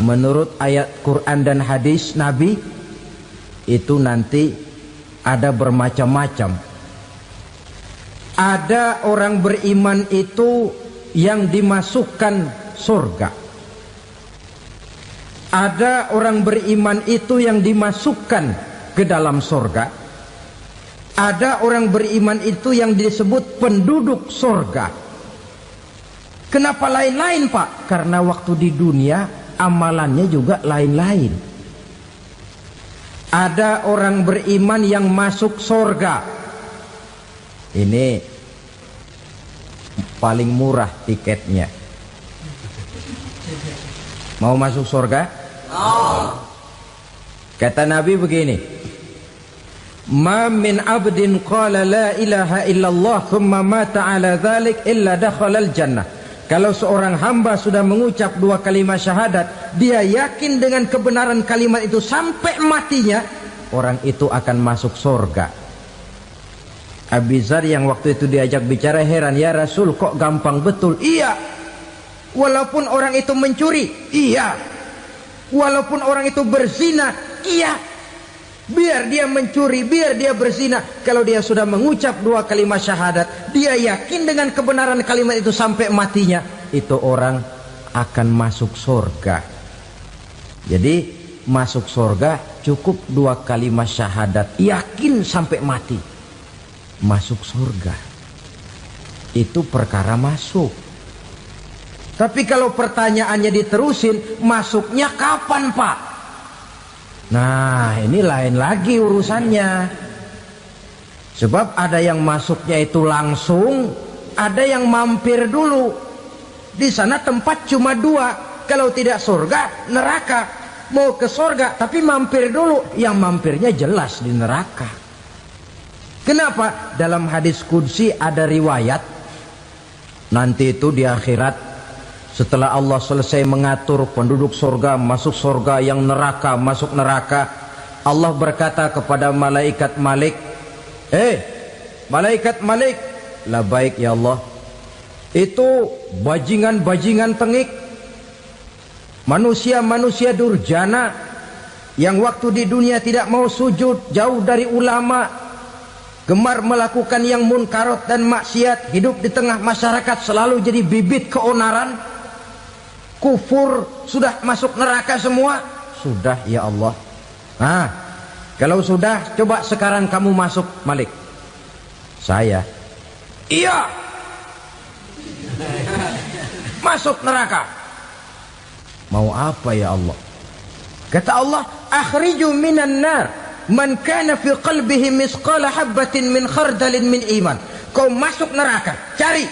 menurut ayat Quran dan hadis Nabi itu nanti ada bermacam-macam. Ada orang beriman itu yang dimasukkan surga. Ada orang beriman itu yang dimasukkan ke dalam surga. Ada orang beriman itu yang disebut penduduk surga. Kenapa lain-lain, Pak? Karena waktu di dunia amalannya juga lain-lain. Ada orang beriman yang masuk surga. Ini paling murah tiketnya. Mau masuk surga? Kata Nabi begini, ma min abdin qala la ilaha illallah thumma mata ala dhalik illa dakhalal jannah. Kalau seorang hamba sudah mengucap dua kalimat syahadat, dia yakin dengan kebenaran kalimat itu sampai matinya, orang itu akan masuk surga. Abi Dzar yang waktu itu diajak bicara heran, ya Rasul kok gampang betul? Iya. Walaupun orang itu mencuri, iya. Walaupun orang itu berzina, iya. Biar dia mencuri, biar dia berzina, kalau dia sudah mengucap dua kalimat syahadat, dia yakin dengan kebenaran kalimat itu sampai matinya, itu orang akan masuk surga. Jadi masuk surga cukup dua kalimat syahadat, yakin sampai mati, masuk surga. Itu perkara masuk. Tapi kalau pertanyaannya diterusin, masuknya kapan, Pak? Nah, ini lain lagi urusannya. Sebab ada yang masuknya itu langsung, ada yang mampir dulu. Di sana tempat cuma dua, kalau tidak surga, neraka. Mau ke surga tapi mampir dulu, yang mampirnya jelas di neraka. Kenapa? Dalam hadis qudsi ada riwayat, nanti itu di akhirat, setelah Allah selesai mengatur penduduk surga masuk surga, yang neraka masuk neraka, Allah berkata kepada malaikat Malik, malaikat Malik, labaik ya Allah, itu bajingan-bajingan tengik, manusia-manusia durjana yang waktu di dunia tidak mau sujud, jauh dari ulama, gemar melakukan yang munkarat dan maksiat, hidup di tengah masyarakat selalu jadi bibit keonaran, kufur, sudah masuk neraka semua. Sudah ya Allah. Nah, kalau sudah, coba sekarang kamu masuk, Malik. Saya, iya, masuk neraka. Mau apa ya Allah? Kata Allah, akhriju minan nar man kana fi qalbihi misqala habbatin min khardalin min iman. Kau masuk neraka, cari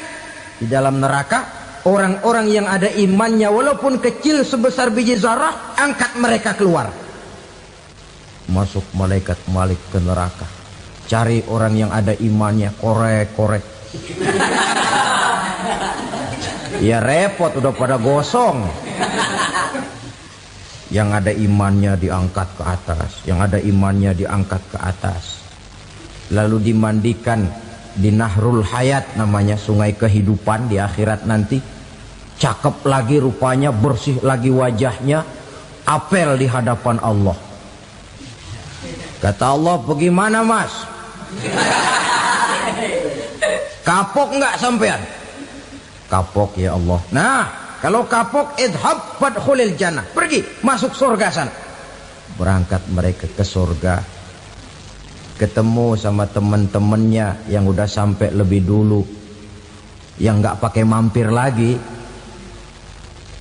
di dalam neraka orang-orang yang ada imannya walaupun kecil sebesar biji zarah, angkat mereka keluar. Masuk malaikat Malik ke neraka, cari orang yang ada imannya, korek-korek. Ya repot, udah pada gosong. Yang ada imannya diangkat ke atas, yang ada imannya diangkat ke atas, lalu dimandikan di Nahrul Hayat, namanya sungai kehidupan di akhirat nanti. Cakep lagi rupanya, bersih lagi wajahnya, apel di hadapan Allah. Kata Allah, bagaimana mas? Kapok nggak sampean? Kapok ya Allah. Nah, kalau kapok, idhab fadkhulil jannah, pergi masuk surga sana. Berangkat mereka ke surga, ketemu sama teman-temannya yang udah sampai lebih dulu, yang nggak pakai mampir lagi.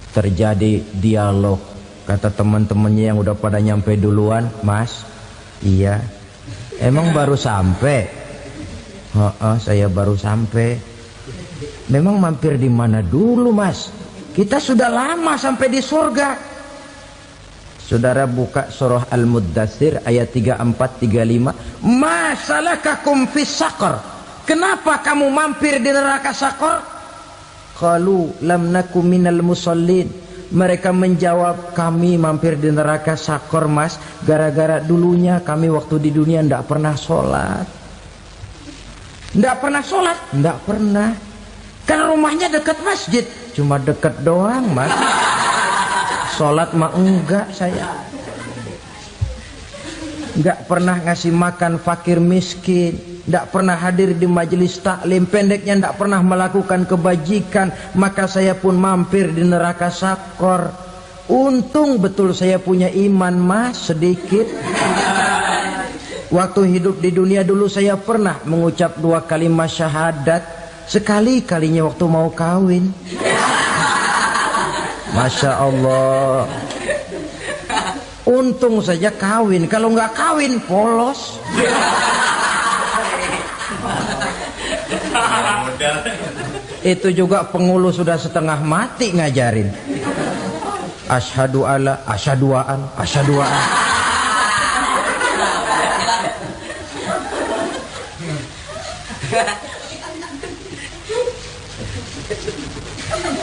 Terjadi dialog. Kata teman-temannya yang udah pada nyampe duluan, mas, iya, emang baru sampai? Saya baru sampai. Memang mampir di mana dulu mas? Kita sudah lama sampai di surga. Saudara buka surah Al-Muddatsir ayat 34-35. Ma salakakum fis saqar? Kenapa kamu mampir di neraka Saqar? Qalu lam nakum minal musallin. Mereka menjawab, kami mampir di neraka Saqar mas, gara-gara dulunya kami waktu di dunia tidak pernah sholat. Tidak pernah sholat? Tidak pernah. Kan rumahnya dekat masjid, cuma dekat doang mas. Sholat mah enggak saya. Enggak pernah ngasih makan fakir miskin, enggak pernah hadir di majelis taklim, pendeknya enggak pernah melakukan kebajikan, maka saya pun mampir di neraka sakor. Untung betul saya punya iman mas sedikit. Waktu hidup di dunia dulu saya pernah mengucap 2 kalimat syahadat, sekali-kalinya waktu mau kawin. Masya Allah. Untung saja kawin, kalau nggak kawin polos. Itu juga pengulu sudah setengah mati ngajarin. Asyhadu alla, asyaduaan, asyaduaan.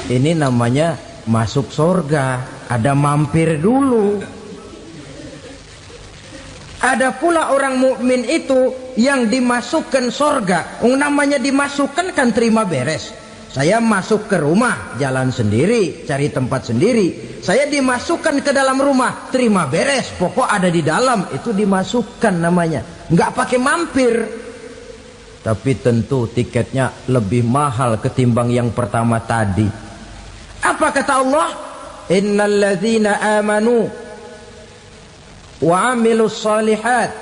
Ini namanya masuk surga, ada mampir dulu. Ada pula orang mukmin itu yang dimasukkan surga. Namanya dimasukkan kan terima beres. Saya masuk ke rumah, jalan sendiri, cari tempat sendiri. Saya dimasukkan ke dalam rumah, terima beres, pokok ada di dalam, itu dimasukkan namanya. Nggak pakai mampir. Tapi tentu tiketnya lebih mahal ketimbang yang pertama tadi. Apa kata Allah? Innal ladzina amanu wa 'amilus shalihat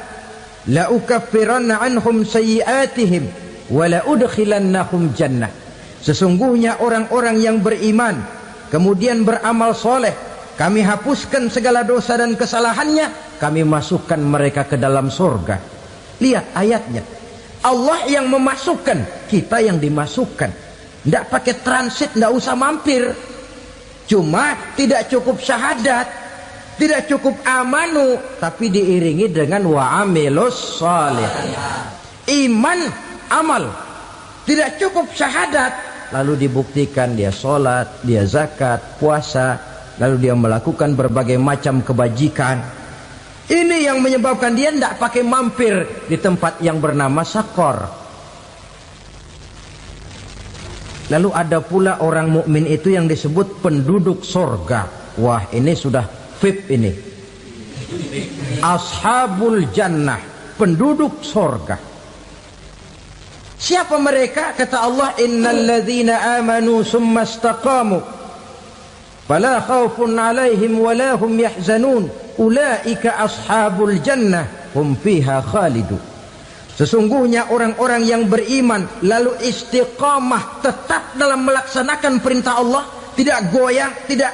la ukaffiranna 'anhum sayyi'atihim wa la udkhilannahum jannah. Sesungguhnya orang-orang yang beriman kemudian beramal soleh, kami hapuskan segala dosa dan kesalahannya, kami masukkan mereka ke dalam surga. Lihat ayatnya. Allah yang memasukkan, kita yang dimasukkan. Tidak pakai transit, tidak usah mampir. Cuma tidak cukup syahadat, tidak cukup amanu, tapi diiringi dengan wa'amilus salih. Iman, amal. Tidak cukup syahadat, lalu dibuktikan dia sholat, dia zakat, puasa, lalu dia melakukan berbagai macam kebajikan. Ini yang menyebabkan dia tidak pakai mampir di tempat yang bernama sakor. Lalu ada pula orang mukmin itu yang disebut penduduk sorga. Wah, ini sudah VIP ini. Ashabul jannah, penduduk sorga. Siapa mereka? Kata Allah, innal ladzina amanu summa istaqamu fala khaufun 'alaihim wala hum yahzanun ulaika ashabul jannah hum fiha khalidun. Sesungguhnya orang-orang yang beriman lalu istiqamah, tetap dalam melaksanakan perintah Allah, tidak goyang, tidak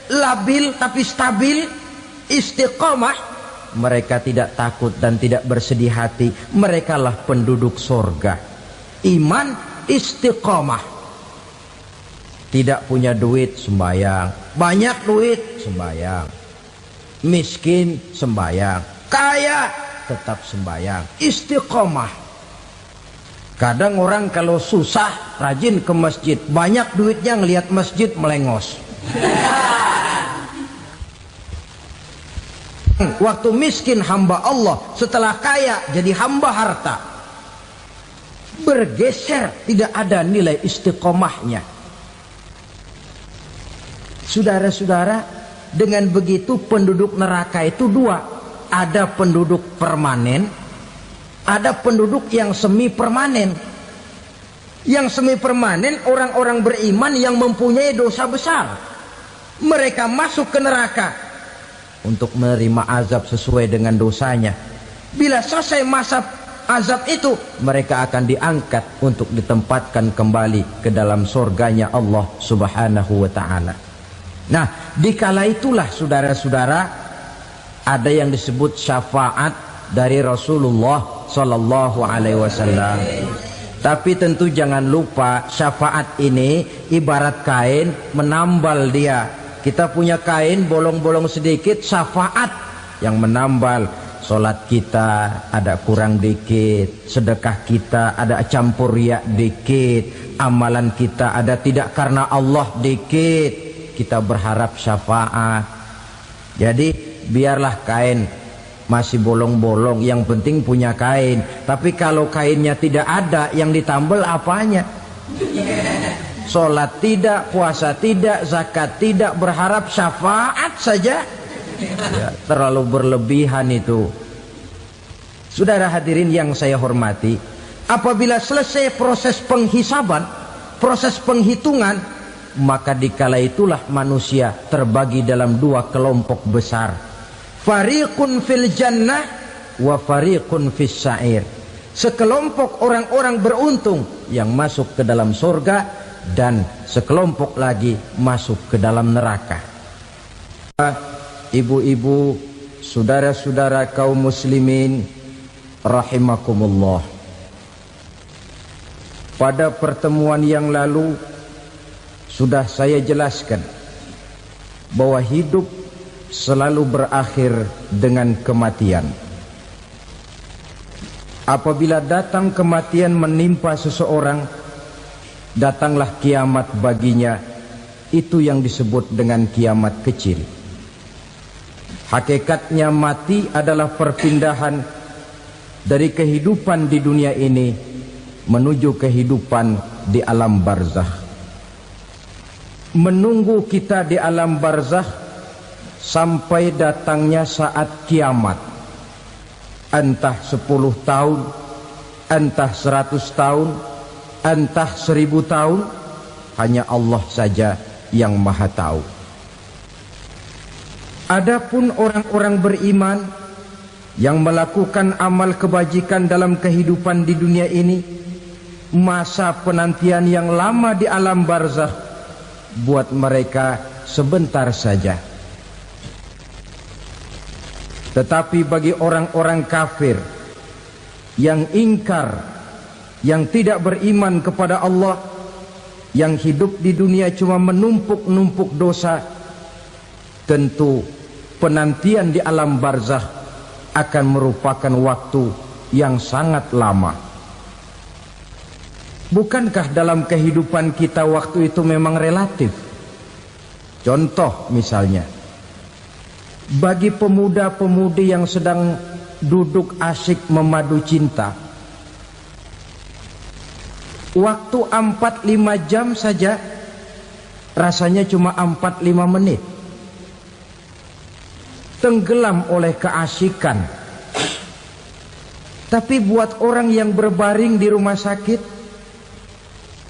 labil tapi stabil, istiqamah, mereka tidak takut dan tidak bersedih hati. Merekalah penduduk surga. Iman, istiqamah. Tidak punya duit, sembayang. Banyak duit, sembayang. Miskin, sembayang. Kaya, tetap sembayang. Istiqamah. Kadang orang kalau susah rajin ke masjid, banyak duitnya ngelihat masjid melengos. Waktu miskin hamba Allah, setelah kaya jadi hamba harta. Bergeser, tidak ada nilai istiqomahnya. Saudara-saudara, dengan begitu penduduk neraka itu dua. Ada penduduk permanen, ada penduduk yang semi permanen. Yang semi permanen orang-orang beriman yang mempunyai dosa besar. Mereka masuk ke neraka untuk menerima azab sesuai dengan dosanya. Bila selesai masa azab itu, mereka akan diangkat untuk ditempatkan kembali ke dalam surganya Allah Subhanahu wa ta'ala. Nah, dikala itulah saudara-saudara, ada yang disebut syafaat dari Rasulullah Sallallahu Alaihi Wasallam. Tapi tentu jangan lupa, syafaat ini ibarat kain menambal dia. Kita punya kain bolong-bolong sedikit, syafaat yang menambal. Solat kita ada kurang dikit, sedekah kita ada campur riak dikit, amalan kita ada tidak karena Allah dikit. Kita berharap syafaat. Jadi biarlah kain masih bolong-bolong, yang penting punya kain. Tapi kalau kainnya tidak ada, yang ditambal apanya? Sholat tidak, puasa tidak, zakat tidak, berharap syafaat syafaat saja. Ya, terlalu berlebihan itu. Saudara hadirin yang saya hormati, apabila selesai proses penghisaban, proses penghitungan, maka dikala itulah manusia terbagi dalam dua kelompok besar. Fariqun fil jannah wa fariqun fis sa'ir. Sekelompok orang-orang beruntung yang masuk ke dalam surga, dan sekelompok lagi masuk ke dalam neraka. Ibu-ibu, saudara-saudara kaum muslimin rahimakumullah. Pada pertemuan yang lalu sudah saya jelaskan bahwa hidup selalu berakhir dengan kematian. Apabila datang kematian menimpa seseorang, datanglah kiamat baginya. Itu yang disebut dengan kiamat kecil. Hakikatnya mati adalah perpindahan dari kehidupan di dunia ini menuju kehidupan di alam barzakh. Menunggu kita di alam barzakh sampai datangnya saat kiamat. Entah 10 tahun, entah 100 tahun, entah 1000 tahun, hanya Allah saja yang maha tahu. Adapun orang-orang beriman yang melakukan amal kebajikan dalam kehidupan di dunia ini, masa penantian yang lama di alam barzakh buat mereka sebentar saja. Tetapi bagi orang-orang kafir yang ingkar, yang tidak beriman kepada Allah, yang hidup di dunia cuma menumpuk-numpuk dosa, tentu penantian di alam barzakh akan merupakan waktu yang sangat lama. Bukankah dalam kehidupan kita waktu itu memang relatif? Contoh misalnya, bagi pemuda-pemudi yang sedang duduk asyik memadu cinta, waktu 4-5 jam saja rasanya cuma 4-5 menit. Tenggelam oleh keasikan. Tapi buat orang yang berbaring di rumah sakit,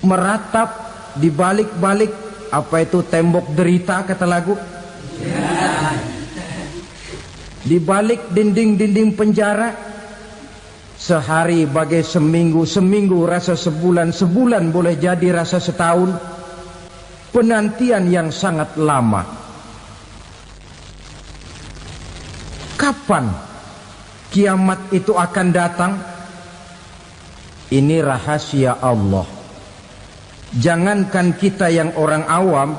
meratap di balik-balik apa itu tembok derita kata lagu, di balik dinding-dinding penjara, sehari bagai seminggu, seminggu rasa sebulan, sebulan boleh jadi rasa setahun. Penantian yang sangat lama. Kapan kiamat itu akan datang? Ini rahasia Allah. Jangankan kita yang orang awam,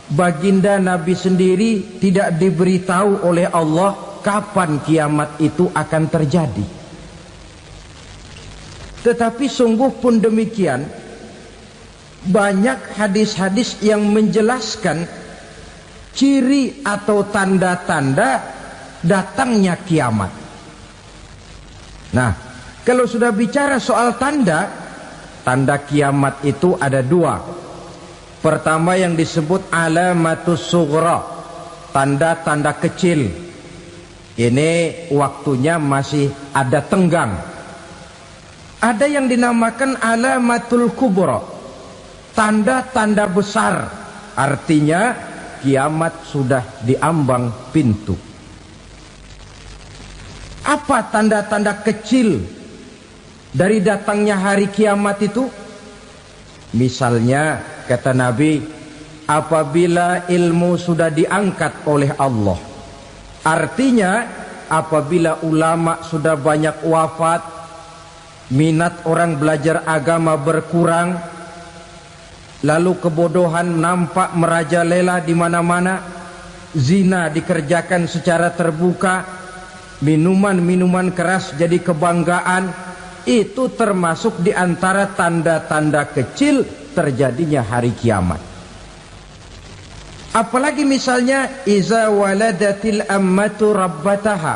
baginda Nabi sendiri tidak diberitahu oleh Allah kapan kiamat itu akan terjadi. Tetapi sungguh pun demikian, banyak hadis-hadis yang menjelaskan ciri atau tanda-tanda datangnya kiamat. Nah, kalau sudah bicara soal tanda, tanda kiamat itu ada dua. Pertama yang disebut alamatus sughra, tanda-tanda kecil. Ini waktunya masih ada tenggang. Ada yang dinamakan alamatul kubra, tanda-tanda besar. Artinya kiamat sudah diambang pintu. Apa tanda-tanda kecil dari datangnya hari kiamat itu? Misalnya kata Nabi, apabila ilmu sudah diangkat oleh Allah. Artinya apabila ulama sudah banyak wafat, minat orang belajar agama berkurang, lalu kebodohan nampak merajalela di mana-mana, zina dikerjakan secara terbuka, minuman-minuman keras jadi kebanggaan, itu termasuk di antara tanda-tanda kecil terjadinya hari kiamat. Apalagi misalnya iza waladatil ammatu rabbataha,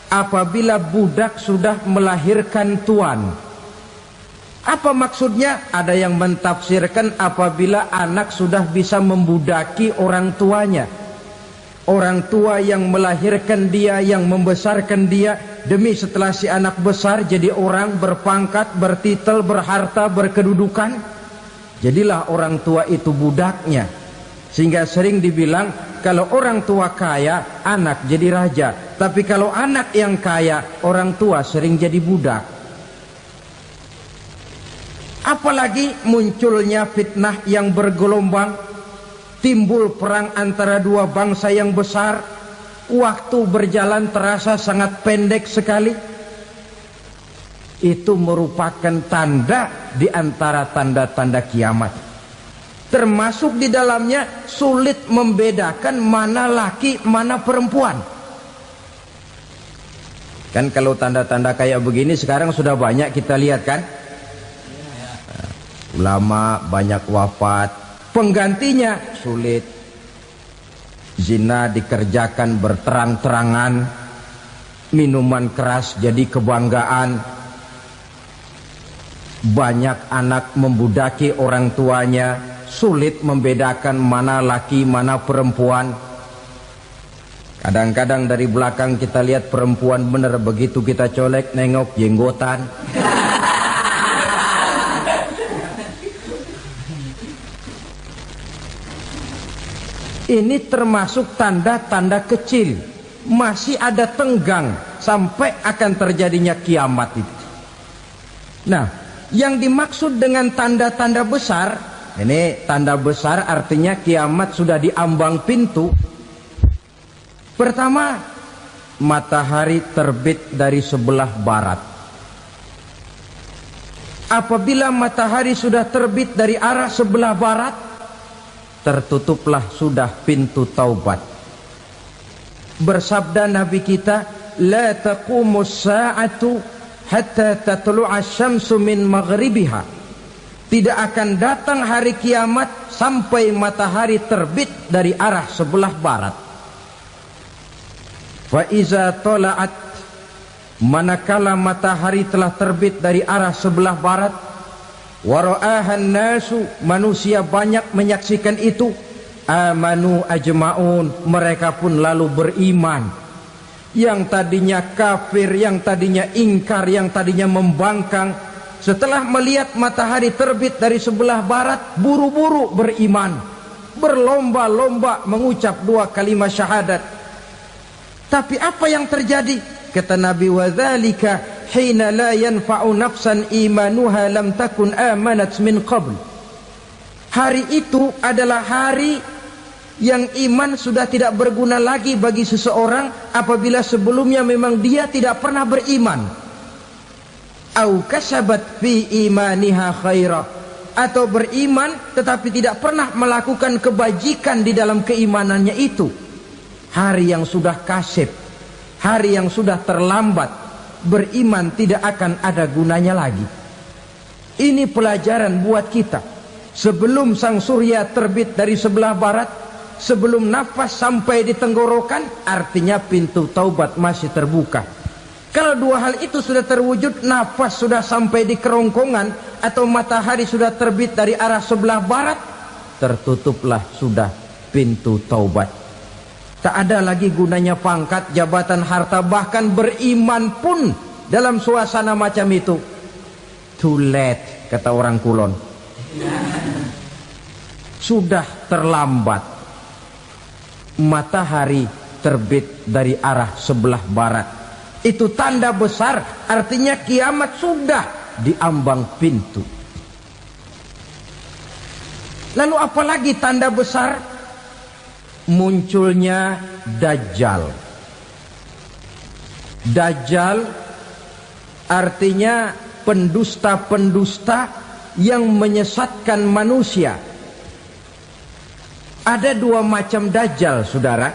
apabila budak sudah melahirkan tuan. Apa maksudnya? Ada yang mentafsirkan apabila anak sudah bisa membudaki orang tuanya. Orang tua yang melahirkan dia, yang membesarkan dia, demi setelah si anak besar jadi orang berpangkat, bertitel, berharta, berkedudukan, jadilah orang tua itu budaknya. Sehingga sering dibilang kalau orang tua kaya, anak jadi raja. Tapi kalau anak yang kaya, orang tua sering jadi budak. Apalagi munculnya fitnah yang bergelombang, timbul perang antara dua bangsa yang besar, waktu berjalan terasa sangat pendek sekali. Itu merupakan tanda di antara tanda-tanda kiamat. Termasuk di dalamnya sulit membedakan mana laki, mana perempuan. Kan kalau tanda-tanda kayak begini sekarang sudah banyak kita lihat kan. Ulama banyak wafat, penggantinya sulit. Zina dikerjakan berterang-terangan, minuman keras jadi kebanggaan, banyak anak membudaki orang tuanya, sulit membedakan mana laki mana perempuan. Kadang-kadang dari belakang kita lihat perempuan bener, begitu kita colek nengok jenggotan. Ini termasuk tanda-tanda kecil, masih ada tenggang sampai akan terjadinya kiamat itu. Nah, yang dimaksud dengan tanda-tanda besar, ini tanda besar artinya kiamat sudah diambang pintu. Pertama, matahari terbit dari sebelah barat. Apabila matahari sudah terbit dari arah sebelah barat, tertutuplah sudah pintu taubat. Bersabda Nabi kita, la taqumus sa'atu hatta tatlu'a syamsu min maghribiha. Tidak akan datang hari kiamat sampai matahari terbit dari arah sebelah barat. Fa iza tala'at, manakala matahari telah terbit dari arah sebelah barat, wara'ahan nasu, manusia banyak menyaksikan itu, amanu ajma'un, mereka pun lalu beriman. Yang tadinya kafir, yang tadinya ingkar, yang tadinya membangkang, setelah melihat matahari terbit dari sebelah barat, buru-buru beriman, berlomba-lomba mengucap dua kalimat syahadat. Tapi apa yang terjadi? Kata Nabi, wadzalika hina la yanfa'u nafsan imanuha lam takun amanat min qabl. Hari itu adalah hari yang iman sudah tidak berguna lagi bagi seseorang apabila sebelumnya memang dia tidak pernah beriman. Au kasabat fi imaniha khaira, atau beriman tetapi tidak pernah melakukan kebajikan di dalam keimanannya itu. Hari yang sudah kasib, hari yang sudah terlambat, beriman tidak akan ada gunanya lagi. Ini pelajaran buat kita. Sebelum sang surya terbit dari sebelah barat, sebelum nafas sampai di tenggorokan, artinya pintu taubat masih terbuka. Kalau dua hal itu sudah terwujud, nafas sudah sampai di kerongkongan, atau matahari sudah terbit dari arah sebelah barat, tertutuplah sudah pintu taubat. Tak ada lagi gunanya pangkat, jabatan, harta, bahkan beriman pun dalam suasana macam itu. Too late, kata orang Kulon. Sudah terlambat. Matahari terbit dari arah sebelah barat. Itu tanda besar, artinya kiamat sudah diambang pintu. Lalu apalagi tanda besar? Munculnya Dajjal. Dajjal artinya pendusta-pendusta yang menyesatkan manusia. Ada dua macam Dajjal, saudara.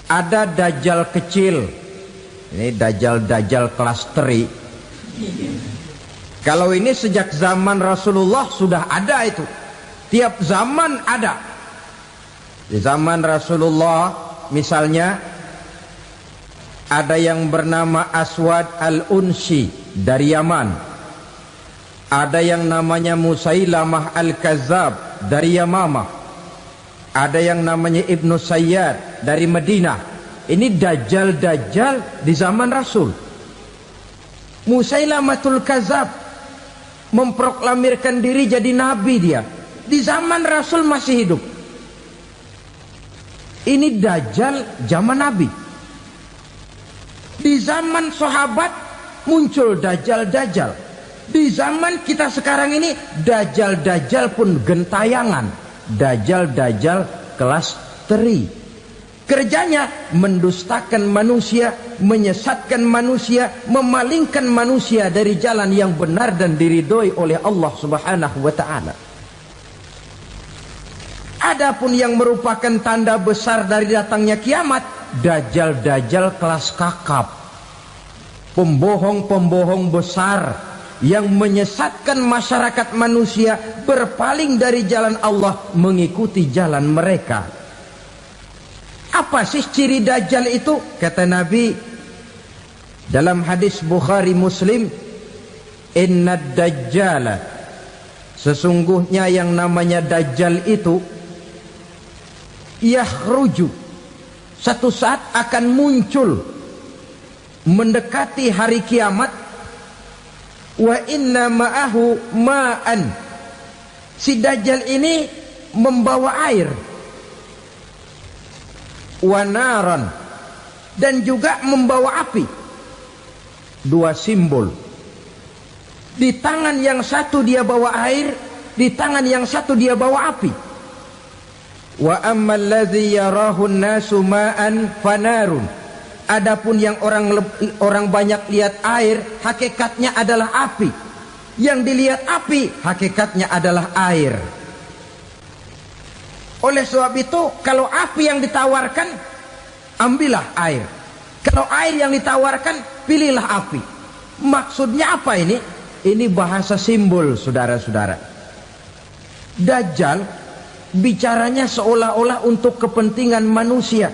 Ada Dajjal kecil. Ini Dajjal kelas teri. Kalau ini sejak zaman Rasulullah sudah ada itu. Tiap zaman ada. Di zaman Rasulullah misalnya ada yang bernama Aswad al-Unsi dari Yaman. Ada yang namanya Musailamah al-Kazzab dari Yamamah. Ada yang namanya Ibnu Sayyad dari Madinah. Ini dajjal-dajjal di zaman Rasul. Musailamatul Kazab memproklamirkan diri jadi nabi dia. Di zaman Rasul masih hidup. Ini dajjal zaman Nabi. Di zaman sahabat muncul dajjal-dajjal. Di zaman kita sekarang ini dajjal-dajjal pun gentayangan. Dajjal-dajjal kelas teri. Kerjanya mendustakan manusia, menyesatkan manusia, memalingkan manusia dari jalan yang benar dan diridhoi oleh Allah Subhanahu wa taala. Adapun yang merupakan tanda besar dari datangnya kiamat, dajjal-dajjal kelas kakap. Pembohong-pembohong besar yang menyesatkan masyarakat manusia berpaling dari jalan Allah mengikuti jalan mereka. Apa sih ciri dajjal itu? Kata Nabi dalam hadis Bukhari Muslim, "Inna dajjala", sesungguhnya yang namanya dajjal itu yakhruju, satu saat akan muncul mendekati hari kiamat. Wa inna ma'ahu ma'an, si dajjal ini membawa air. Wa naran, dan juga membawa api. Dua simbol. Di tangan yang satu dia bawa air, di tangan yang satu dia bawa api. Wa ammal ladzi yarahu an-nasu ma'an fanarun, adapun yang orang banyak lihat air, hakikatnya adalah api. Yang dilihat api, hakikatnya adalah air. Oleh sebab itu, kalau api yang ditawarkan, ambillah air. Kalau air yang ditawarkan, pilihlah api. Maksudnya apa ini? Ini bahasa simbol, saudara-saudara. Dajjal bicaranya seolah-olah untuk kepentingan manusia,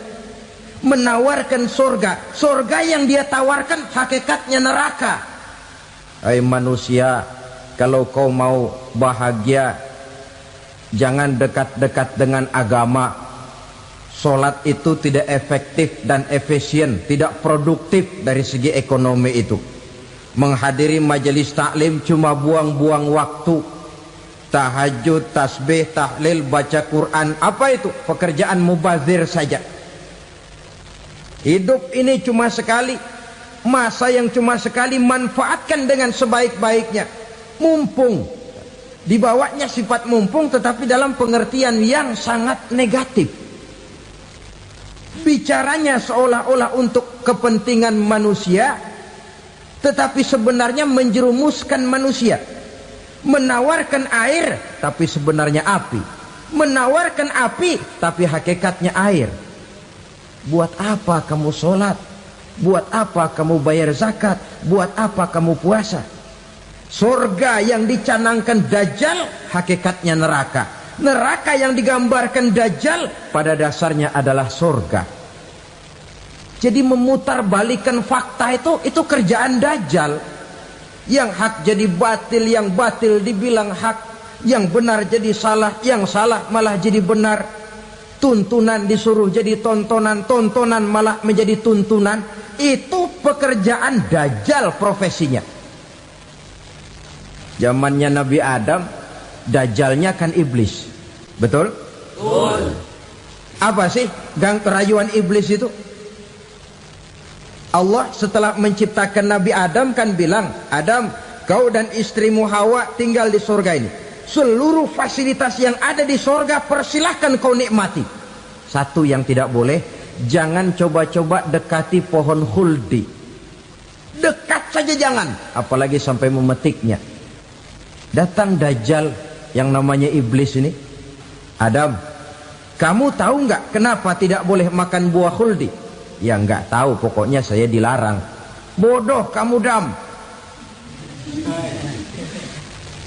menawarkan surga. Surga yang dia tawarkan hakikatnya neraka. Hai manusia, kalau kau mau bahagia, jangan dekat-dekat dengan agama. Solat itu tidak efektif dan efisien, tidak produktif dari segi ekonomi itu. Menghadiri majelis taklim cuma buang-buang waktu. Tahajud, tasbih, tahlil, baca Quran, apa itu? Pekerjaan mubazir saja. Hidup ini cuma sekali, masa yang cuma sekali, manfaatkan dengan sebaik-baiknya. Mumpung, dibawanya sifat mumpung tetapi dalam pengertian yang sangat negatif. Bicaranya seolah-olah untuk kepentingan manusia, tetapi sebenarnya menjerumuskan manusia. Menawarkan air tapi sebenarnya api, menawarkan api tapi hakikatnya air. Buat apa kamu sholat? Buat apa kamu bayar zakat? Buat apa kamu puasa? Surga yang dicanangkan dajjal hakikatnya neraka. Neraka yang digambarkan dajjal pada dasarnya adalah surga. Jadi memutarbalikkan fakta itu kerjaan dajjal. Yang hak jadi batil, yang batil dibilang hak, yang benar jadi salah, yang salah malah jadi benar. Tuntunan disuruh jadi tontonan, tontonan malah menjadi tuntunan. Itu pekerjaan dajjal profesinya. Zamannya Nabi Adam, dajjalnya kan iblis. Betul? Betul. Apa sih gang kerayuan iblis itu? Allah setelah menciptakan Nabi Adam kan bilang, Adam, kau dan istrimu Hawa tinggal di surga ini. Seluruh fasilitas yang ada di surga persilahkan kau nikmati. Satu yang tidak boleh, jangan coba-coba dekati pohon khuldi. Dekat saja jangan, apalagi sampai memetiknya. Datang dajjal yang namanya iblis ini. Adam, kamu tahu nggak kenapa tidak boleh makan buah khuldi? Ya nggak tahu, pokoknya saya dilarang. Bodoh kamu Dam.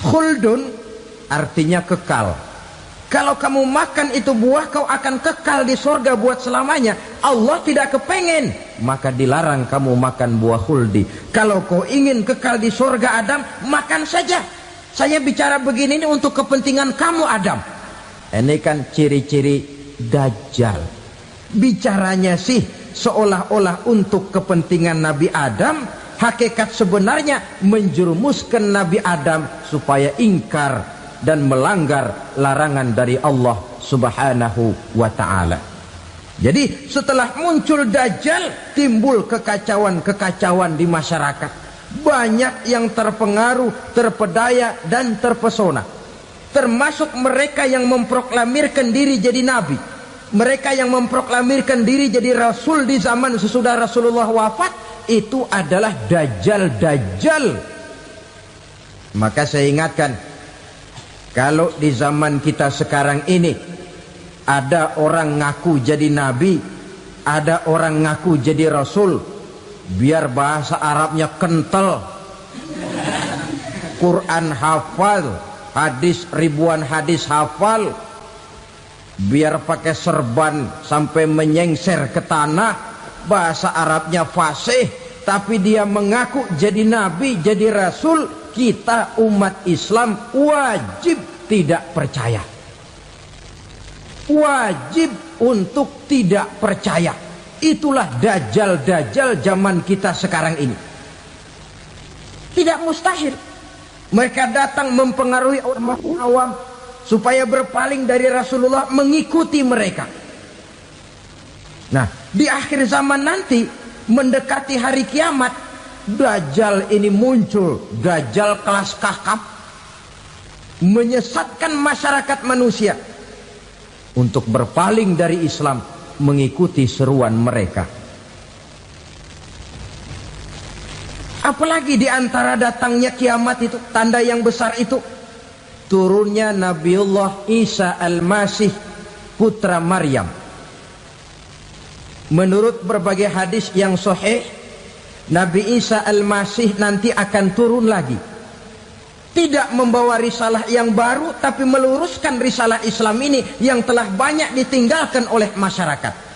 Khuldun artinya kekal. Kalau kamu makan itu buah, kau akan kekal di surga buat selamanya. Allah tidak kepengen, maka dilarang kamu makan buah khuldi. Kalau kau ingin kekal di surga Adam, makan saja. Saya bicara begini ini untuk kepentingan kamu Adam. Ini kan ciri-ciri Dajjal. Bicaranya sih seolah-olah untuk kepentingan Nabi Adam, hakikat sebenarnya menjerumuskan Nabi Adam supaya ingkar dan melanggar larangan dari Allah Subhanahu wa ta'ala. Jadi setelah muncul Dajjal, timbul kekacauan-kekacauan di masyarakat. Banyak yang terpengaruh, terpedaya dan terpesona, termasuk mereka yang memproklamirkan diri jadi nabi, mereka yang memproklamirkan diri jadi rasul di zaman sesudah Rasulullah wafat. Itu adalah Dajjal. Maka saya ingatkan, kalau di zaman kita sekarang ini ada orang ngaku jadi nabi, ada orang ngaku jadi rasul, biar bahasa Arabnya kental, Quran hafal, hadis ribuan hadis hafal, biar pakai serban sampai menyengser ke tanah, bahasa Arabnya fasih, tapi dia mengaku jadi nabi, jadi rasul, kita umat Islam wajib tidak percaya. Wajib untuk tidak percaya. Itulah dajjal-dajjal zaman kita sekarang ini. Tidak mustahil mereka datang mempengaruhi orang awam supaya berpaling dari Rasulullah, mengikuti mereka. Nah, di akhir zaman nanti, mendekati hari kiamat, dajjal ini muncul. Dajjal kelas kakap, menyesatkan masyarakat manusia untuk berpaling dari Islam, mengikuti seruan mereka. Apalagi di antara datangnya kiamat itu, tanda yang besar itu, turunnya Nabiullah Isa Al-Masih, putra Maryam. Menurut berbagai hadis yang sahih, Nabi Isa Al-Masih nanti akan turun lagi, tidak membawa risalah yang baru, tapi meluruskan risalah Islam ini yang telah banyak ditinggalkan oleh masyarakat.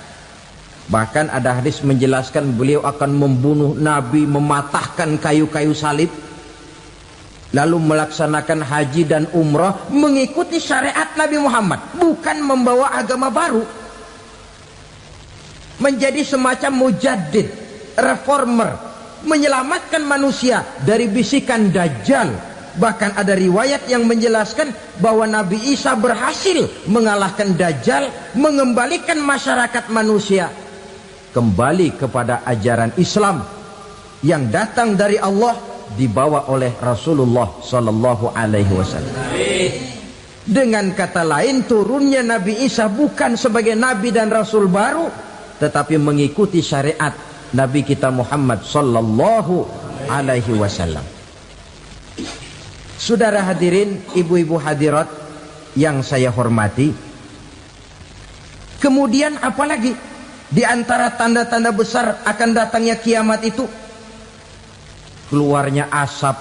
Bahkan ada hadis menjelaskan beliau akan membunuh Nabi, mematahkan kayu-kayu salib, lalu melaksanakan haji dan umrah mengikuti syariat Nabi Muhammad, bukan membawa agama baru. Menjadi semacam mujaddid, reformer, menyelamatkan manusia dari bisikan Dajjal. Bahkan ada riwayat yang menjelaskan bahwa Nabi Isa berhasil mengalahkan Dajjal, mengembalikan masyarakat manusia kembali kepada ajaran Islam yang datang dari Allah, dibawa oleh Rasulullah Sallallahu Alaihi Wasallam. Dengan kata lain, turunnya Nabi Isa bukan sebagai Nabi dan Rasul baru, tetapi mengikuti syariat Nabi kita Muhammad Sallallahu Alaihi Wasallam. Saudara hadirin, ibu-ibu hadirat yang saya hormati, kemudian apalagi di antara tanda-tanda besar akan datangnya kiamat itu? Keluarnya asap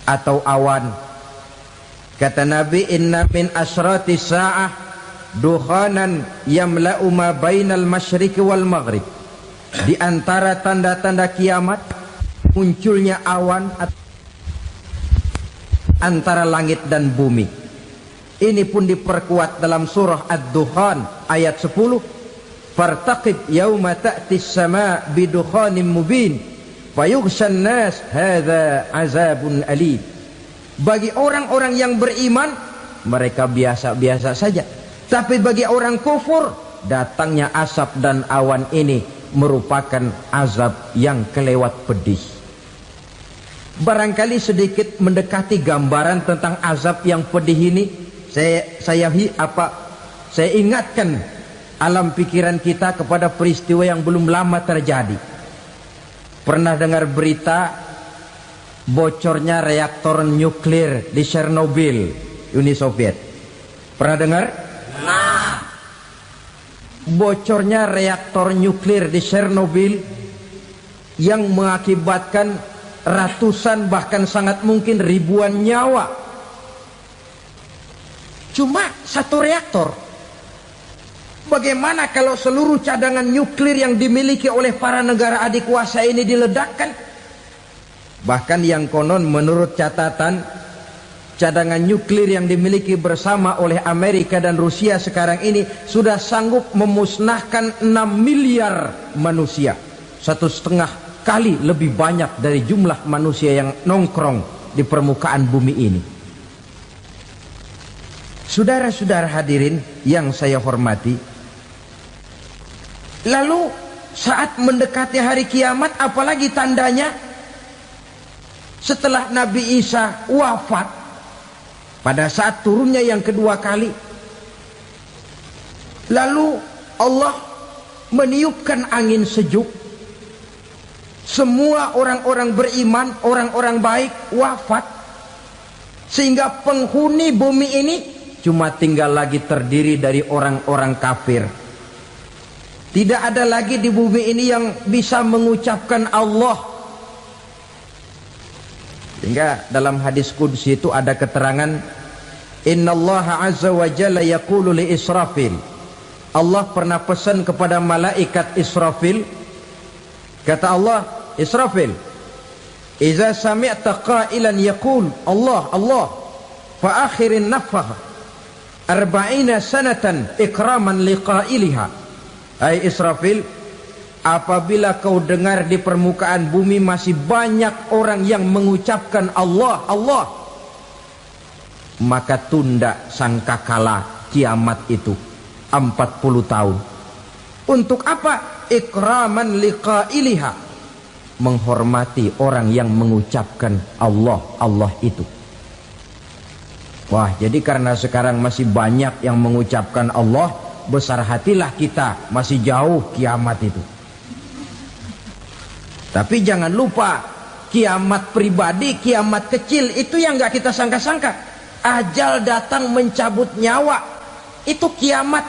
atau awan. Kata Nabi, inna min asyrati sa'ah dukhanan yamla'u ma bainal masyriqi wal maghrib. Di antara tanda-tanda kiamat, munculnya awan antara langit dan bumi. Ini pun diperkuat dalam surah Ad-Dukhan ayat 10. Fartaqib yauma ta'tis sama' bidukhanin mubin fayughshan nas hadza azabun alim. Bagi orang-orang yang beriman, mereka biasa-biasa saja. Tapi bagi orang kufur, datangnya asap dan awan ini merupakan azab yang kelewat pedih. Barangkali sedikit mendekati gambaran tentang azab yang pedih ini, saya ingatkan alam pikiran kita kepada peristiwa yang belum lama terjadi. Pernah dengar berita bocornya reaktor nuklir di Chernobyl, Uni Soviet? Pernah dengar? Nah, bocornya reaktor nuklir di Chernobyl yang mengakibatkan ratusan bahkan sangat mungkin ribuan nyawa. Cuma satu reaktor. Bagaimana kalau seluruh cadangan nuklir yang dimiliki oleh para negara adik kuasa ini diledakkan? Bahkan yang konon menurut catatan cadangan nuklir yang dimiliki bersama oleh Amerika dan Rusia sekarang ini sudah sanggup memusnahkan 6 miliar manusia, 1,5 kali lebih banyak dari jumlah manusia yang nongkrong di permukaan bumi ini. Saudara-saudara hadirin yang saya hormati, lalu saat mendekati hari kiamat, apalagi tandanya setelah Nabi Isa wafat, pada saat turunnya yang kedua kali, lalu Allah meniupkan angin sejuk, semua orang-orang beriman, orang-orang baik wafat, sehingga penghuni bumi ini cuma tinggal lagi terdiri dari orang-orang kafir. Tidak ada lagi di bumi ini yang bisa mengucapkan Allah. Sehingga dalam hadis qudsi itu ada keterangan, Innallaha azza wa jalla yaqulu li Israfil. Allah pernah pesan kepada malaikat Israfil. Kata Allah, Israfil, Iza sami'ta qailan yaqul Allah, Allah, fa akhirin nafah 40 sanatan ikraman liqailiha. Hai Israfil, apabila kau dengar di permukaan bumi masih banyak orang yang mengucapkan Allah, Allah, maka tunda sangkakala kiamat itu 40 tahun. Untuk apa? Ikraman liqailiha, menghormati orang yang mengucapkan Allah, Allah itu. Wah, jadi karena sekarang masih banyak yang mengucapkan Allah, besar hatilah kita, masih jauh kiamat itu. Tapi jangan lupa, kiamat pribadi, kiamat kecil itu yang gak kita sangka-sangka. Ajal datang mencabut nyawa, itu kiamat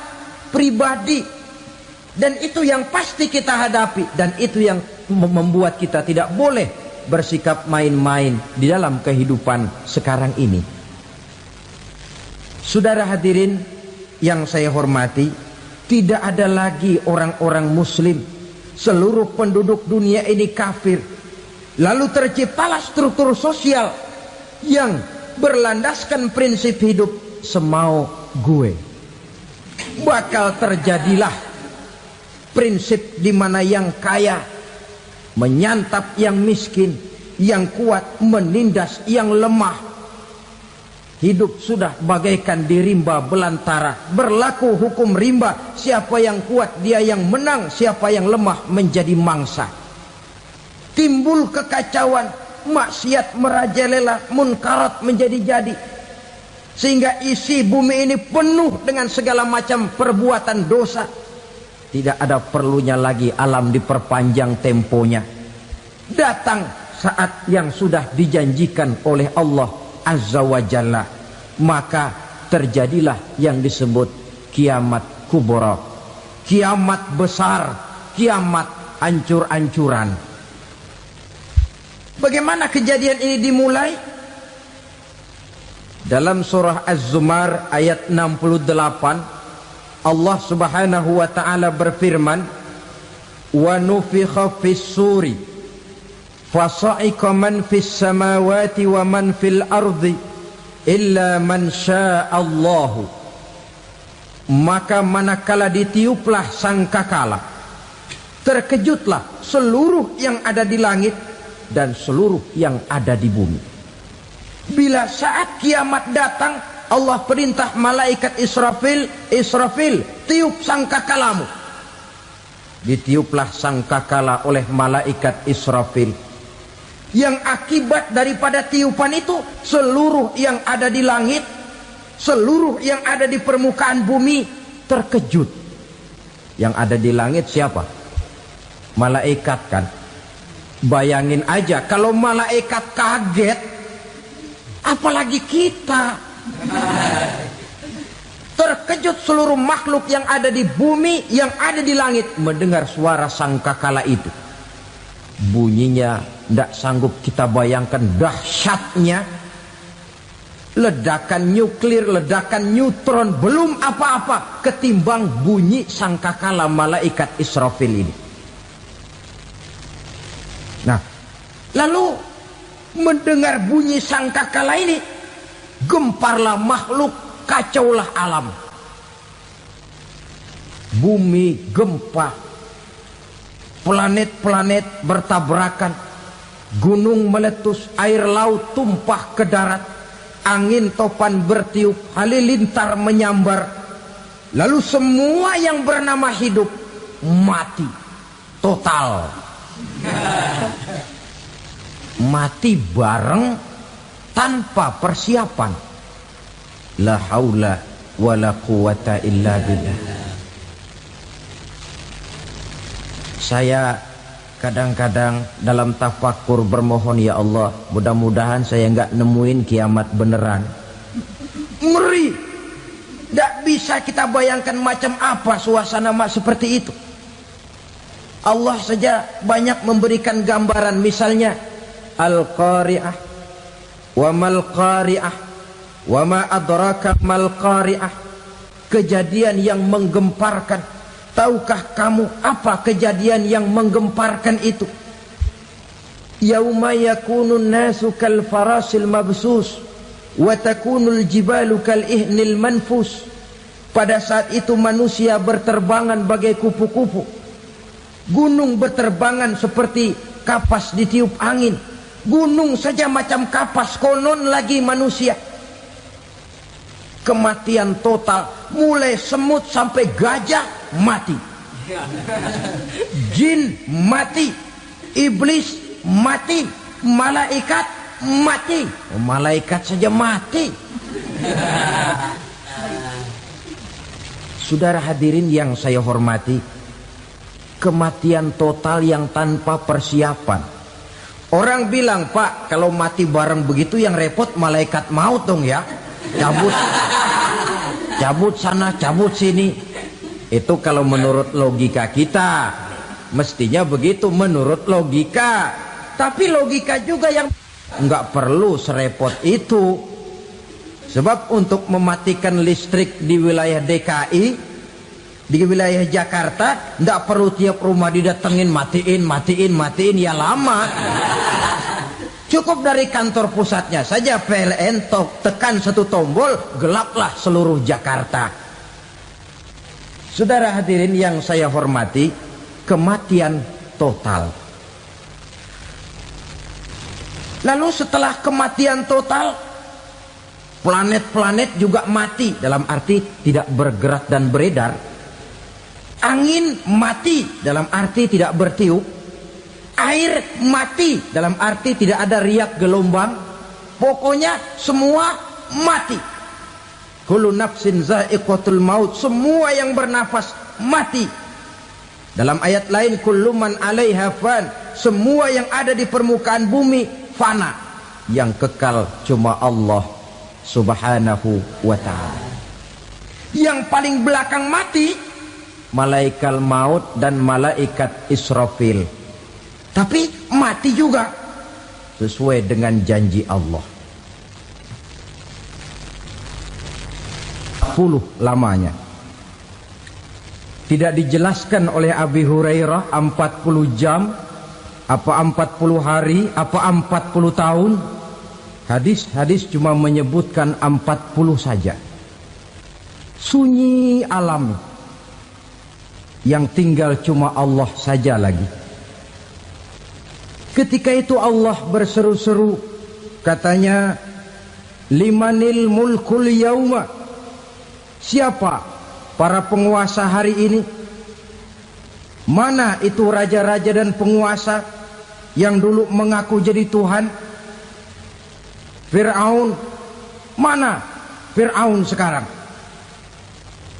pribadi. Dan itu yang pasti kita hadapi. Dan itu yang membuat kita tidak boleh bersikap main-main di dalam kehidupan sekarang ini. Saudara hadirin yang saya hormati, tidak ada lagi orang-orang muslim. Seluruh penduduk dunia ini kafir. Lalu terciptalah struktur sosial yang berlandaskan prinsip hidup semau gue. Bakal terjadilah prinsip di mana yang kaya menyantap yang miskin, yang kuat menindas yang lemah. Hidup sudah bagaikan di rimba belantara, berlaku hukum rimba, siapa yang kuat dia yang menang, siapa yang lemah menjadi mangsa. Timbul kekacauan, maksiat merajalela, munkarat menjadi-jadi, sehingga isi bumi ini penuh dengan segala macam perbuatan dosa. Tidak ada perlunya lagi alam diperpanjang temponya. Datang saat yang sudah dijanjikan oleh Allah Azza wa Jalla, maka terjadilah yang disebut kiamat kubra, kiamat besar, kiamat ancur-ancuran. Bagaimana kejadian ini dimulai? Dalam surah Az-Zumar ayat 68, Allah Subhanahu wa taala berfirman, "Wa nufikha fis-suri fasa'iqa man fis samawati wa man fil ardi illa man sya'allahu." Maka manakala ditiuplah sangkakala, terkejutlah seluruh yang ada di langit dan seluruh yang ada di bumi. Bila saat kiamat datang, Allah perintah malaikat Israfil, Israfil, tiup sangkakalamu. Ditiuplah sangkakala oleh malaikat Israfil. Yang akibat daripada tiupan itu, seluruh yang ada di langit, seluruh yang ada di permukaan bumi terkejut. Yang ada di langit siapa? Malaikat kan. Bayangin aja kalau malaikat kaget, apalagi kita. Terkejut seluruh makhluk yang ada di bumi, yang ada di langit mendengar suara sangkakala itu. Bunyinya tidak sanggup kita bayangkan dahsyatnya. Ledakan nuklir, ledakan neutron, belum apa-apa ketimbang bunyi sangkakala malaikat Israfil ini. Nah, lalu mendengar bunyi sangkakala ini, gemparlah makhluk, kacaulah alam. Bumi gempa, planet-planet bertabrakan, gunung meletus, air laut tumpah ke darat, angin topan bertiup, halilintar menyambar. Lalu semua yang bernama hidup mati total. Mati bareng tanpa persiapan. La haula wala quwata illa billah. Saya kadang-kadang dalam tafakur bermohon, ya Allah, mudah-mudahan saya enggak nemuin kiamat beneran. Ngeri. Tidak bisa kita bayangkan macam apa suasana seperti itu. Allah saja banyak memberikan gambaran, misalnya Al-Qari'ah, wa mal qari'ah, wa ma adraka mal qari'ah. Kejadian yang menggemparkan. Tahukah kamu apa kejadian yang menggemparkan itu? Yauma yakunun nasu kal farasil mabsus wa takunul jibalu kal ihnil manfus. Pada saat itu manusia berterbangan bagai kupu-kupu. Gunung berterbangan seperti kapas ditiup angin. Gunung saja macam kapas, konon lagi manusia. Kematian total, mulai semut sampai gajah mati, jin mati, iblis mati, malaikat mati. Malaikat saja mati. Saudara hadirin yang saya hormati, kematian total yang tanpa persiapan. Orang bilang, Pak, kalau mati bareng begitu yang repot malaikat maut dong ya. Cabut sana, cabut sini. Itu kalau menurut logika kita, mestinya begitu menurut logika. Tapi logika juga yang nggak perlu serepot itu. Sebab untuk mematikan listrik di wilayah DKI, di wilayah Jakarta, nggak perlu tiap rumah didatengin, matiin, ya lama. Cukup dari kantor pusatnya saja PLN, tekan satu tombol, gelaplah seluruh Jakarta. Saudara hadirin yang saya hormati, kematian total. Lalu setelah kematian total, planet-planet juga mati, dalam arti tidak bergerak dan beredar. Angin mati, dalam arti tidak bertiup. Air mati, dalam arti tidak ada riak gelombang. Pokoknya semua mati. Kullu nafsin za'iqatul maut. Semua yang bernafas mati. Dalam ayat lain, kullu man 'alaiha fan. Semua yang ada di permukaan bumi fana. Yang kekal cuma Allah Subhanahu wa ta'ala. Yang paling belakang mati malaikat maut dan malaikat Israfil. Tapi mati juga sesuai dengan janji Allah. 10 lamanya. Tidak dijelaskan oleh Abi Hurairah 40 jam, apa 40 hari, apa 40 tahun. Hadis-hadis cuma menyebutkan 40 saja. Sunyi alam, yang tinggal cuma Allah saja lagi. Ketika itu Allah berseru-seru, katanya, limanil mulkul yauma. Siapa para penguasa hari ini? Mana itu raja-raja dan penguasa yang dulu mengaku jadi Tuhan? Fir'aun. Mana Fir'aun sekarang?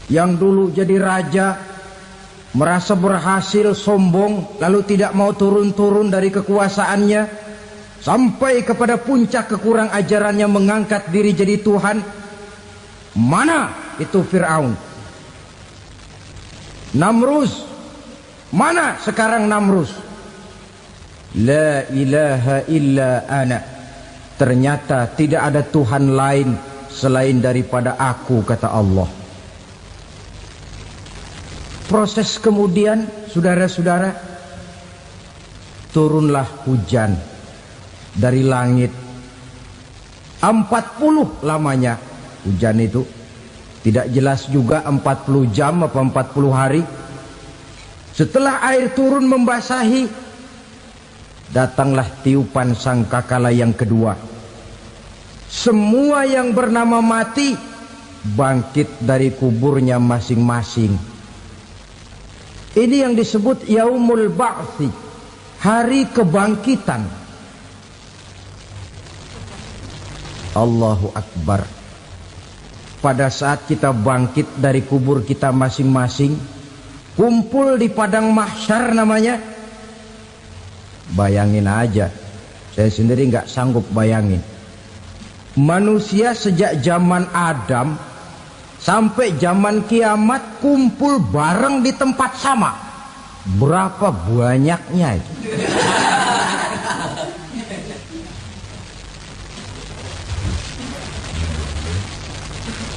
Yang dulu jadi raja, merasa berhasil, sombong, lalu tidak mau turun-turun dari kekuasaannya, sampai kepada puncak kekurang ajarannya mengangkat diri jadi Tuhan. Mana itu Fir'aun? Namrus. Mana sekarang Namrus? La ilaha illa ana. Ternyata tidak ada Tuhan lain selain daripada aku, kata Allah. Proses kemudian, saudara-saudara, turunlah hujan dari langit. 40 lamanya hujan itu. Tidak jelas juga 40 jam apa 40 hari. Setelah air turun membasahi, datanglah tiupan sangkakala yang kedua. Semua yang bernama mati bangkit dari kuburnya masing-masing. Ini yang disebut Yaumul Ba'thi, hari kebangkitan. Allahu Akbar. Pada saat kita bangkit dari kubur kita masing-masing, kumpul di padang mahsyar namanya. Bayangin aja, saya sendiri nggak sanggup bayangin. Manusia sejak zaman Adam sampai zaman kiamat kumpul bareng di tempat sama. Berapa banyaknya itu?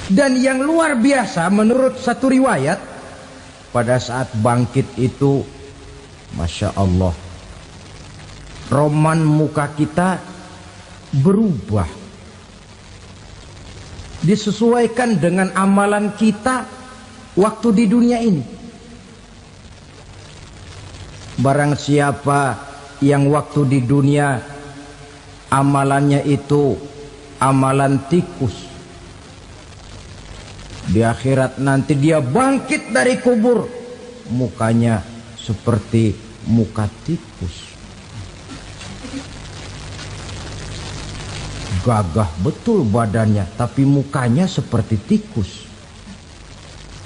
Dan yang luar biasa menurut satu riwayat, pada saat bangkit itu, Masya Allah, roman muka kita berubah, disesuaikan dengan amalan kita waktu di dunia ini. Barang siapa yang waktu di dunia amalannya itu amalan tikus, di akhirat nanti dia bangkit dari kubur, mukanya seperti muka tikus. Gagah betul badannya, tapi mukanya seperti tikus.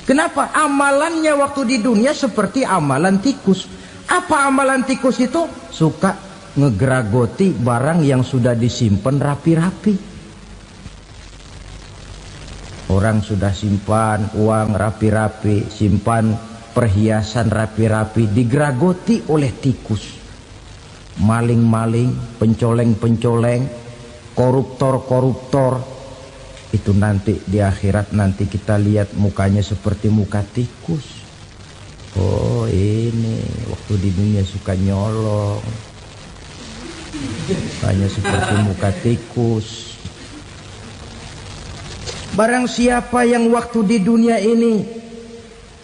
Kenapa? Amalannya waktu di dunia seperti amalan tikus. Apa amalan tikus itu? Suka ngegeragoti barang yang sudah disimpan rapi-rapi. Orang sudah simpan uang rapi-rapi, simpan perhiasan rapi-rapi, digeragoti oleh tikus. Maling-maling, pencoleng-pencoleng, koruptor-koruptor. Itu nanti di akhirat nanti kita lihat mukanya seperti muka tikus. Oh ini waktu di dunia suka nyolong, mukanya seperti muka tikus. Barang siapa yang waktu di dunia ini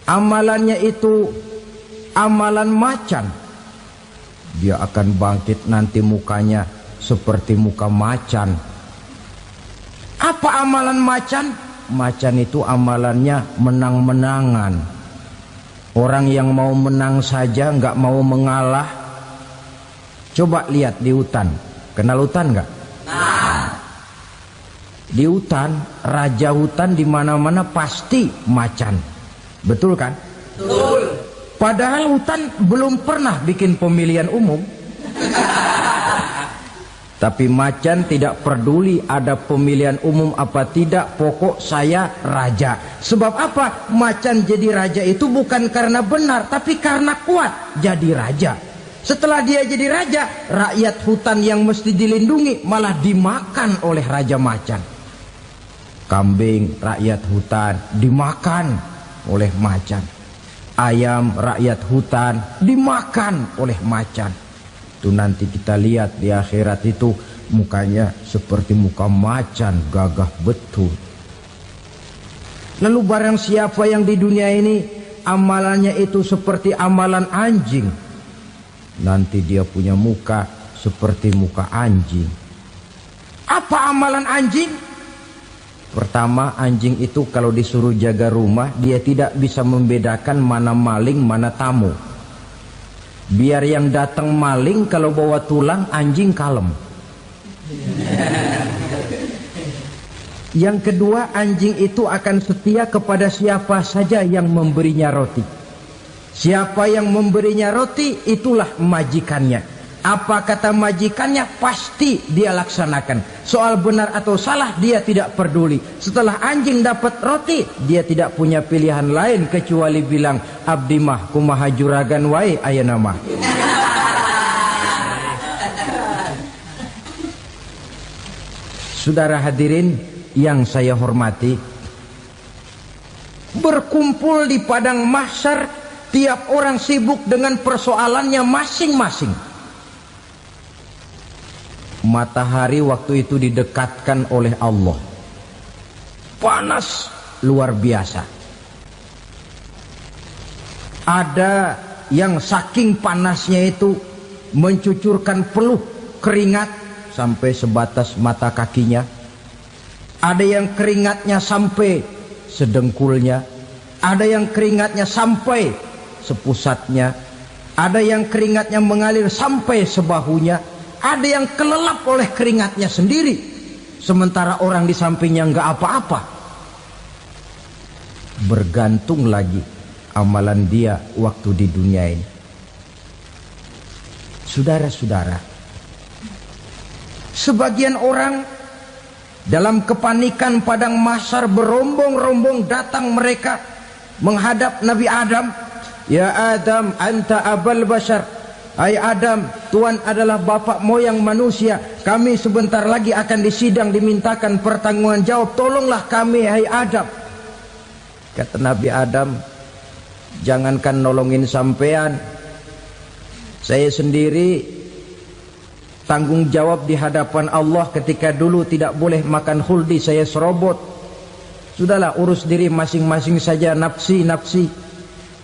amalannya itu amalan macan, dia akan bangkit nanti mukanya seperti muka macan. Apa amalan macan? Macan itu amalannya menang-menangan. Orang yang mau menang saja, nggak mau mengalah. Coba lihat di hutan. Kenal hutan nggak? Di hutan, raja hutan di mana-mana pasti macan. Betul kan? Betul. Padahal hutan belum pernah bikin pemilihan umum. Tapi macan tidak peduli ada pemilihan umum apa tidak, pokok saya raja. Sebab apa? Macan jadi raja itu bukan karena benar, tapi karena kuat jadi raja. Setelah dia jadi raja, rakyat hutan yang mesti dilindungi malah dimakan oleh raja macan. Kambing rakyat hutan dimakan oleh macan. Ayam rakyat hutan dimakan oleh macan. Itu nanti kita lihat di akhirat itu mukanya seperti muka macan, gagah betul. Lalu barang siapa yang di dunia ini amalannya itu seperti amalan anjing, nanti dia punya muka seperti muka anjing. Apa amalan anjing? Pertama, anjing itu kalau disuruh jaga rumah, dia tidak bisa membedakan mana maling, mana tamu. Biar yang datang maling kalau bawa tulang, anjing kalem. Yang kedua, anjing itu akan setia kepada siapa saja yang memberinya roti. Siapa yang memberinya roti, itulah majikannya. Apa kata majikannya, pasti dia laksanakan. Soal benar atau salah, dia tidak peduli. Setelah anjing dapat roti, dia tidak punya pilihan lain kecuali bilang, abdi mah kumaha juragan wae ayeuna mah. Saudara hadirin yang saya hormati, berkumpul di padang mahsyar, tiap orang sibuk dengan persoalannya masing-masing. Matahari waktu itu didekatkan oleh Allah. Panas luar biasa. Ada yang saking panasnya itu mencucurkan peluh keringat sampai sebatas mata kakinya. Ada yang keringatnya sampai sedengkulnya. Ada yang keringatnya sampai sepusatnya. Ada yang keringatnya mengalir sampai sebahunya. Ada yang kelelap oleh keringatnya sendiri, sementara orang di sampingnya enggak apa-apa. Bergantung lagi amalan dia waktu di dunia ini. Saudara-saudara, sebagian orang dalam kepanikan padang mahsyar berombong-rombong datang mereka menghadap Nabi Adam. Ya Adam, anta abal bashar. Hai Adam, Tuhan adalah bapak moyang manusia. Kami sebentar lagi akan disidang, dimintakan pertanggungan jawab. Tolonglah kami, hai Adam. Kata Nabi Adam, jangankan nolongin sampean, saya sendiri tanggung jawab di hadapan Allah. Ketika dulu tidak boleh makan khuldi, saya serobot. Sudahlah, urus diri masing-masing saja, nafsi.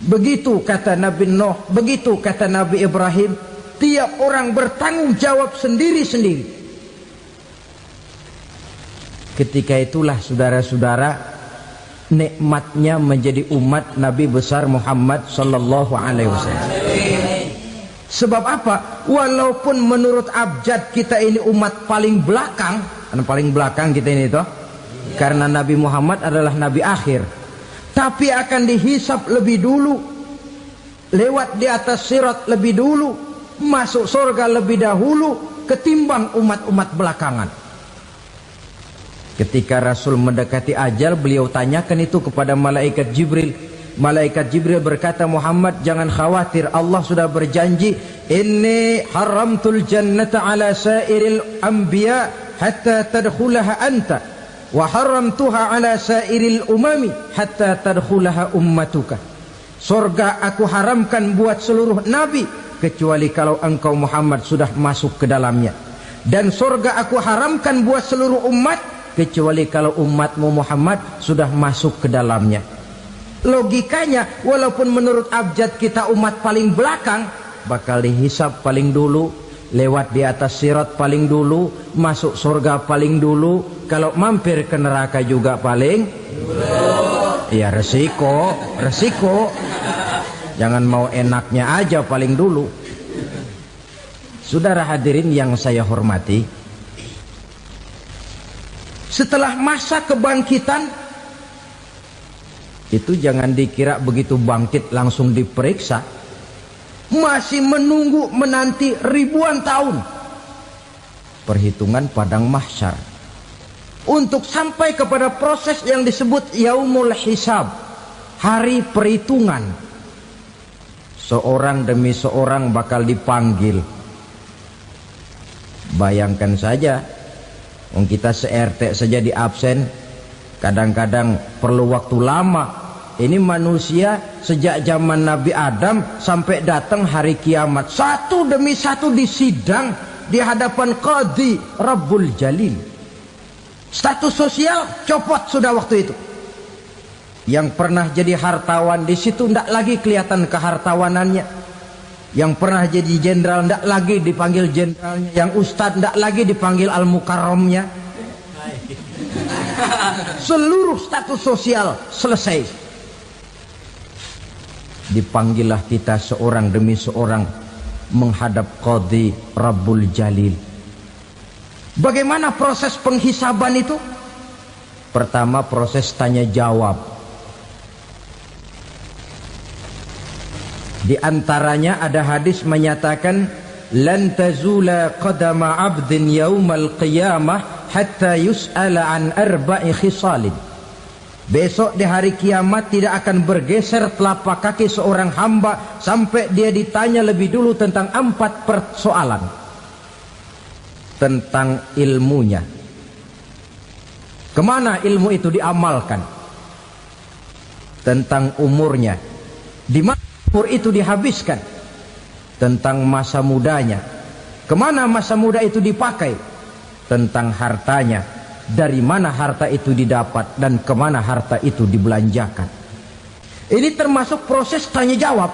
Begitu kata Nabi Nuh, begitu kata Nabi Ibrahim. Tiap orang bertanggung jawab sendiri-sendiri. Ketika itulah saudara-saudara, nikmatnya menjadi umat Nabi besar Muhammad sallallahu alaihi wasallam. Sebab apa? Walaupun menurut abjad kita ini umat paling belakang, paling belakang kita ini toh, karena Nabi Muhammad adalah Nabi akhir. Tapi akan dihisap lebih dulu, lewat di atas sirat lebih dulu, masuk surga lebih dahulu ketimbang umat-umat belakangan. Ketika Rasul mendekati ajal, beliau tanyakan itu kepada malaikat Jibril. Malaikat Jibril berkata, Muhammad jangan khawatir, Allah sudah berjanji, inni haramtul jannata ala sairil anbiya hatta tadkhulaha anta, wa haramtuha ala sairil umami hatta tadkhulaha ummatuka. Surga aku haramkan buat seluruh nabi kecuali kalau engkau Muhammad sudah masuk ke dalamnya, dan surga aku haramkan buat seluruh umat kecuali kalau umatmu Muhammad sudah masuk ke dalamnya. Logikanya, walaupun menurut abjad kita umat paling belakang, bakal dihisap paling dulu, lewat di atas sirat paling dulu, masuk surga paling dulu, kalau mampir ke neraka juga paling dulu. Ya resiko. Jangan mau enaknya aja paling dulu. Saudara hadirin yang saya hormati, setelah masa kebangkitan itu jangan dikira begitu bangkit langsung diperiksa. Masih menunggu menanti ribuan tahun perhitungan padang mahsyar untuk sampai kepada proses yang disebut yaumul hisab, hari perhitungan. Seorang demi seorang bakal dipanggil. Bayangkan saja, kita se-RT saja di absen, kadang-kadang perlu waktu lama. Ini manusia sejak zaman Nabi Adam sampai datang hari kiamat, satu demi satu disidang di hadapan Qadhi Rabbul Jalil. Status sosial copot sudah waktu itu. Yang pernah jadi hartawan di situ tidak lagi kelihatan kehartawanannya. Yang pernah jadi jenderal tidak lagi dipanggil jenderalnya. Yang ustadz tidak lagi dipanggil al-mukarramnya. Seluruh status sosial selesai. Dipanggillah kita seorang demi seorang menghadap Qadhi Rabbul Jalil. Bagaimana proses penghisaban itu? Pertama, proses tanya jawab. Di antaranya ada hadis menyatakan, lan tazula qadama 'abdin yaumal qiyamah hatta yus'ala an arba'i khisalin. Besok di hari kiamat tidak akan bergeser telapak kaki seorang hamba sampai dia ditanya lebih dulu tentang 4 persoalan. Tentang ilmunya, kemana ilmu itu diamalkan. Tentang umurnya, di mana umur itu dihabiskan. Tentang masa mudanya, kemana masa muda itu dipakai. tentang hartanya, dari mana harta itu didapat dan kemana harta itu dibelanjakan. Ini termasuk proses tanya jawab.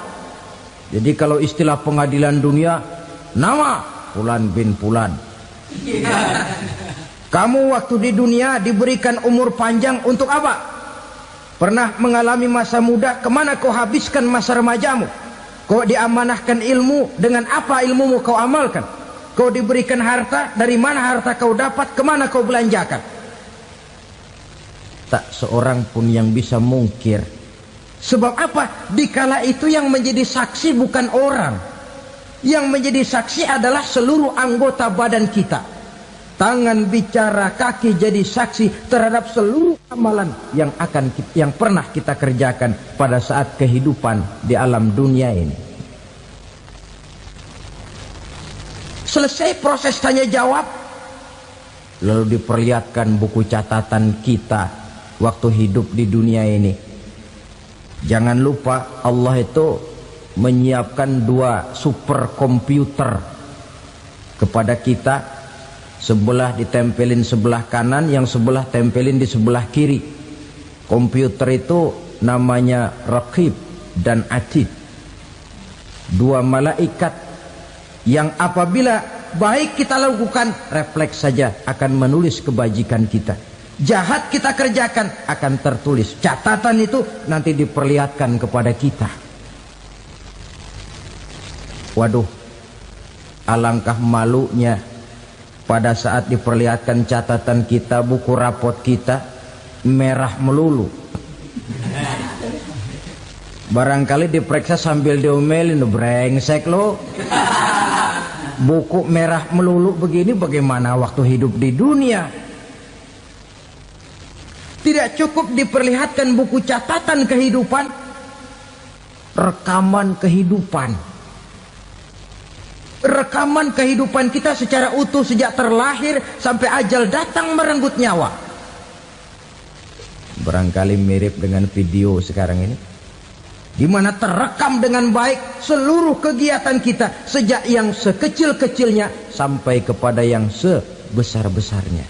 Jadi kalau istilah pengadilan dunia, nama Fulan bin Fulan. Kamu waktu di dunia diberikan umur panjang untuk apa? Pernah mengalami masa muda, kemana kau habiskan masa remajamu? Kau diamanahkan ilmu, dengan apa ilmumu kau amalkan? Kau diberikan harta, dari mana harta kau dapat, kemana kau belanjakan? Tak seorang pun yang bisa mungkir. Sebab apa? Dikala itu yang menjadi saksi bukan orang. Yang menjadi saksi adalah seluruh anggota badan kita. Tangan bicara, kaki jadi saksi terhadap seluruh amalan yang pernah kita kerjakan pada saat kehidupan di alam dunia ini. Selesai proses tanya jawab, lalu diperlihatkan buku catatan kita waktu hidup di dunia ini. Jangan lupa Allah itu menyiapkan 2 superkomputer kepada kita. Sebelah ditempelin sebelah kanan, yang sebelah tempelin di sebelah kiri. Komputer itu namanya Raqib dan Atid. 2 malaikat yang apabila baik kita lakukan, refleks saja akan menulis kebajikan kita. Jahat kita kerjakan, akan tertulis. Catatan itu nanti diperlihatkan kepada kita. Waduh, alangkah malunya pada saat diperlihatkan catatan kita, buku rapot kita merah melulu. Barangkali diperiksa sambil diomelin, brengsek lo. Buku merah melulu begini, bagaimana waktu hidup di dunia? Tidak cukup diperlihatkan buku catatan kehidupan, rekaman kehidupan. Rekaman kehidupan kita secara utuh sejak terlahir sampai ajal datang merenggut nyawa. Barangkali mirip dengan video sekarang ini, di mana terekam dengan baik seluruh kegiatan kita sejak yang sekecil-kecilnya sampai kepada yang sebesar-besarnya.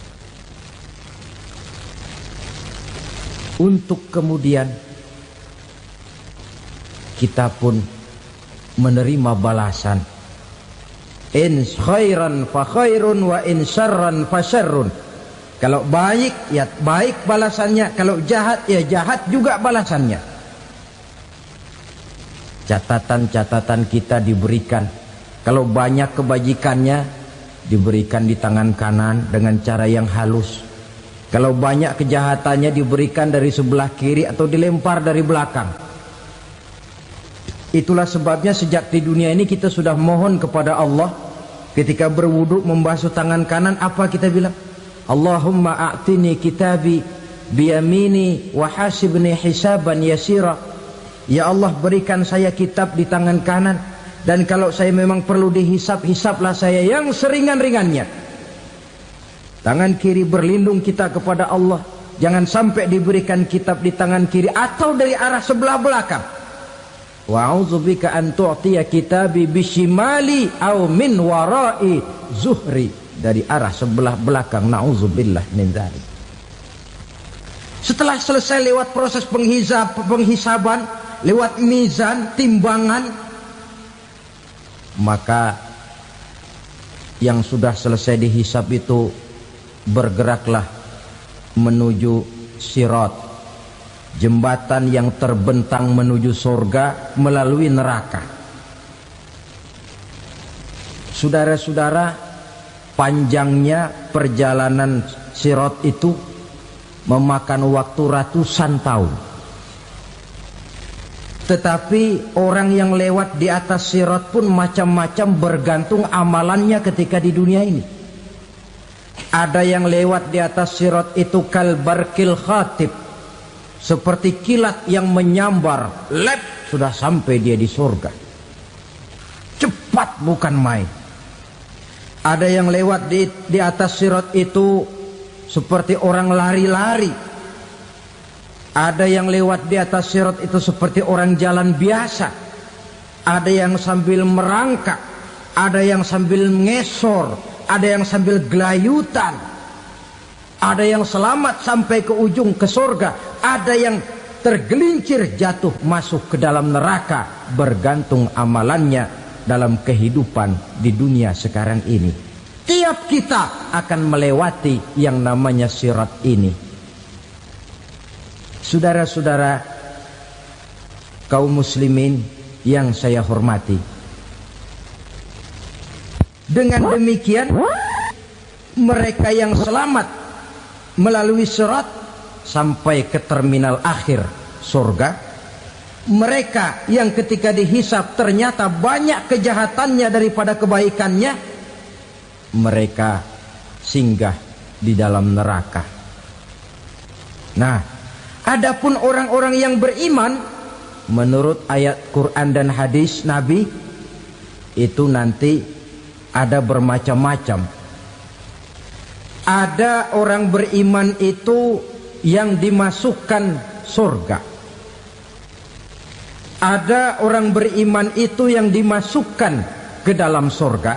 Untuk kemudian kita pun menerima balasan. In khairan fa khairun wa in syarran fa syarrun. Kalau baik ya baik balasannya, kalau jahat ya jahat juga balasannya. Catatan-catatan kita diberikan. Kalau banyak kebajikannya diberikan di tangan kanan dengan cara yang halus. Kalau banyak kejahatannya diberikan dari sebelah kiri atau dilempar dari belakang. Itulah sebabnya sejak di dunia ini kita sudah mohon kepada Allah. Ketika berwudu membasuh tangan kanan, apa kita bilang? Allahumma a'tini kitabi biyamini wa hasibni hisaban yasira. Ya Allah, berikan saya kitab di tangan kanan, dan kalau saya memang perlu dihisap, hisaplah saya yang seringan-ringannya. Tangan kiri berlindung kita kepada Allah. Jangan sampai diberikan kitab di tangan kiri atau dari arah sebelah belakang. Wa a'udzubika an tu'tiya kitabi bishimali aw min wara'i zuhri, dari arah sebelah belakang. Na'udzubillah min dzalik. Setelah selesai lewat proses penghisaban, lewat mizan, timbangan, maka yang sudah selesai dihisab itu bergeraklah menuju sirat, jembatan yang terbentang menuju surga melalui neraka. Saudara-saudara, panjangnya perjalanan sirat itu memakan waktu ratusan tahun. Tetapi orang yang lewat di atas sirat pun macam-macam, bergantung amalannya ketika di dunia ini. Ada yang lewat di atas sirat itu kal barqil khatib, seperti kilat yang menyambar, lep, sudah sampai dia di surga. Cepat bukan main. Ada yang lewat di atas sirat itu seperti orang lari-lari. Ada yang lewat di atas sirat itu seperti orang jalan biasa. Ada yang sambil merangkak, ada yang sambil ngesor, ada yang sambil gelayutan, ada yang selamat sampai ke ujung ke surga, ada yang tergelincir jatuh masuk ke dalam neraka, bergantung amalannya dalam kehidupan di dunia sekarang ini. Tiap kita akan melewati yang namanya sirat ini. Saudara-saudara kaum muslimin yang saya hormati, dengan demikian mereka yang selamat melalui sirat sampai ke terminal akhir surga, mereka yang ketika dihisab ternyata banyak kejahatannya daripada kebaikannya, mereka singgah di dalam neraka. Nah, adapun orang-orang yang beriman menurut ayat Quran dan hadis Nabi itu nanti ada bermacam-macam. Ada orang beriman itu yang dimasukkan surga. Ada orang beriman itu yang dimasukkan ke dalam surga.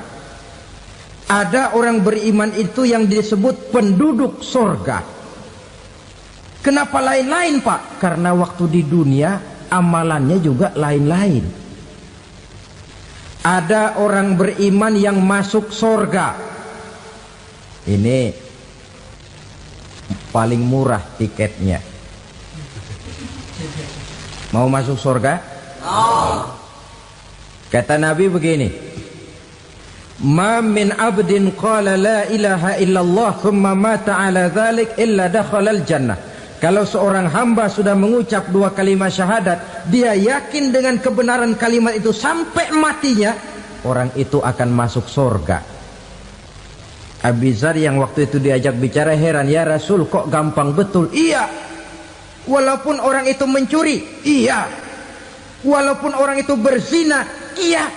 Ada orang beriman itu yang disebut penduduk surga. Kenapa lain-lain, Pak? Karena waktu di dunia amalannya juga lain-lain. Ada orang beriman yang masuk surga. Ini paling murah tiketnya. Mau masuk surga? Kata Nabi begini, ma min abdin qala la ilaha illallah thumma mata ala dhalik illa dakhalal jannah. Kalau seorang hamba sudah mengucap dua kalimat syahadat, dia yakin dengan kebenaran kalimat itu sampai matinya, orang itu akan masuk surga. Abi Dzar yang waktu itu diajak bicara heran, ya Rasul kok gampang betul? Iya. Walaupun orang itu mencuri, iya. Walaupun orang itu berzina, iya.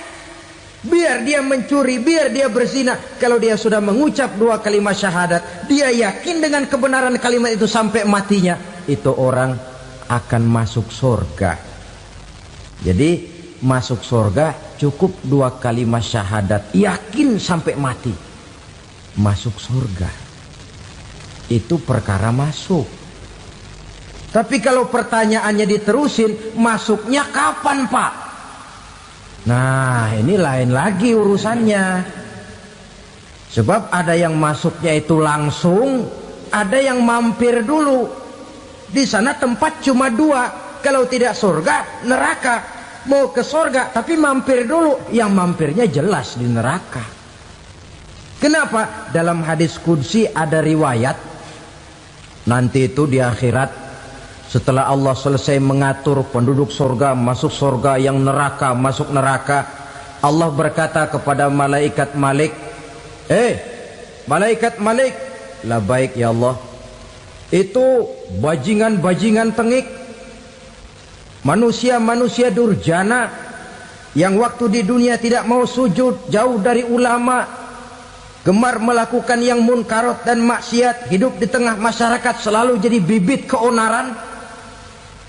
Biar dia mencuri, biar dia berzina, kalau dia sudah mengucap dua kalimat syahadat, dia yakin dengan kebenaran kalimat itu sampai matinya, itu orang akan masuk surga. Jadi masuk surga cukup dua kalimat syahadat, yakin sampai mati, masuk surga. Itu perkara masuk. Tapi kalau pertanyaannya diterusin, masuknya kapan, Pak? Nah, ini lain lagi urusannya. Sebab ada yang masuknya itu langsung, ada yang mampir dulu. Di sana tempat cuma dua, kalau tidak surga, neraka. Mau ke surga tapi mampir dulu, yang mampirnya jelas di neraka. Kenapa? Dalam hadis qudsi ada riwayat, nanti itu di akhirat, setelah Allah selesai mengatur penduduk surga masuk surga, yang neraka masuk neraka, Allah berkata kepada malaikat Malik, malaikat Malik, labaik ya Allah, itu bajingan-bajingan tengik, manusia-manusia durjana yang waktu di dunia tidak mau sujud, jauh dari ulama, gemar melakukan yang munkarat dan maksiat, hidup di tengah masyarakat selalu jadi bibit keonaran,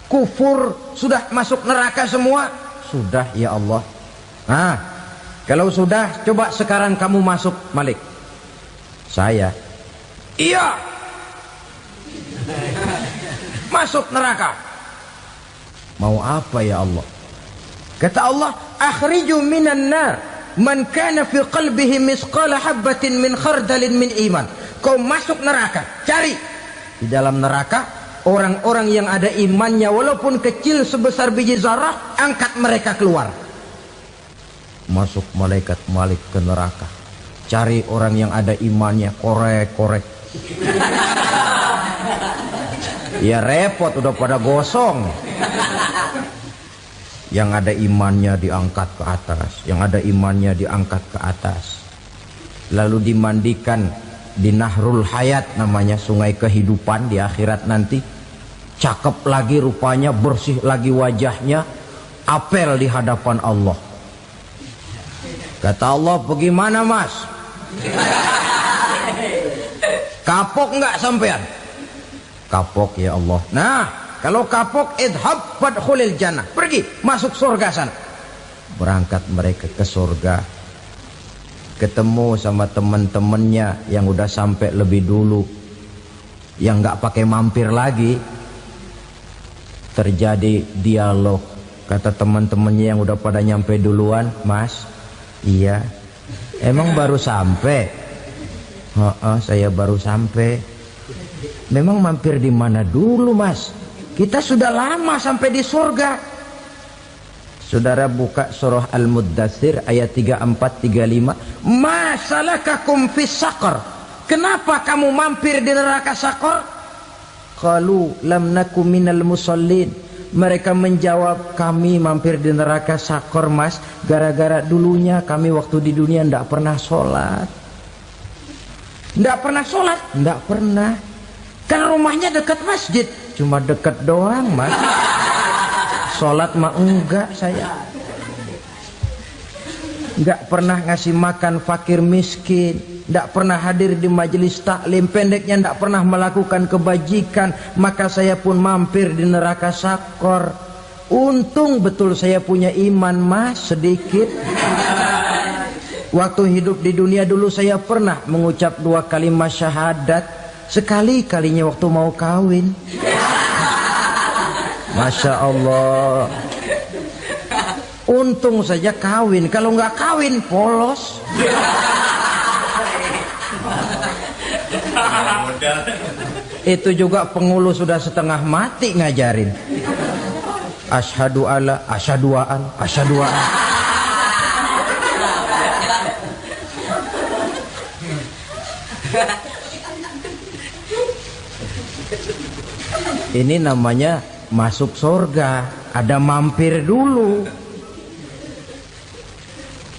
kufur, sudah masuk neraka semua. Sudah ya Allah. Nah, kalau sudah, coba sekarang kamu masuk, Malik. Saya, iya, masuk neraka. Mau apa ya Allah? Kata Allah, akhriju minan nar man kana fi qalbihi misqala habatin min khardalin min iman. Kau masuk neraka, cari di dalam neraka orang-orang yang ada imannya walaupun kecil sebesar biji zarah, angkat mereka keluar. Masuk malaikat Malik ke neraka, cari orang yang ada imannya, korek-korek. Ya repot, udah pada gosong. Yang ada imannya diangkat ke atas, yang ada imannya diangkat ke atas, lalu dimandikan di Nahrul Hayat, namanya sungai kehidupan di akhirat nanti. Cakep lagi rupanya, bersih lagi wajahnya, apel di hadapan Allah. Kata Allah, bagaimana mas? Kapok nggak sampean? Kapok ya Allah. Nah, kalau kapok, idhab fadkhulil jannah, pergi masuk surga sana. Berangkat mereka ke surga. ketemu sama teman-temannya yang udah sampai lebih dulu, yang nggak pakai mampir lagi. Terjadi dialog. Kata teman-temannya yang udah pada nyampe duluan, "Mas, iya, emang baru sampai?" "Oh, saya baru sampai." "Memang mampir di mana dulu, Mas? Kita sudah lama sampai di surga." Saudara buka surah Al-Muddatsir ayat 34-35. "Ma salakakum fis saqar?" Kenapa kamu mampir di neraka Saqar? Qalu lam naku minal musallin. Mereka menjawab, kami mampir di neraka Saqar, Mas, gara-gara dulunya kami waktu di dunia ndak pernah sholat. Ndak pernah sholat? Ndak pernah. Kan rumahnya dekat masjid. Cuma dekat doang, Mas. Sholat mah enggak saya. Nggak pernah ngasih makan fakir miskin, nggak pernah hadir di majelis taklim, pendeknya nggak pernah melakukan kebajikan, maka saya pun mampir di neraka Saqar. Untung betul saya punya iman, Mas, sedikit. Waktu hidup di dunia dulu saya pernah mengucap 2 kalimat syahadat, sekali-kalinya waktu mau kawin. Masya Allah. Untung saja kawin, kalau nggak kawin polos. Itu juga pengulu sudah setengah mati ngajarin. Asyhadu alla, asyaduaan, asyaduaan. Ini namanya masuk surga, ada mampir dulu.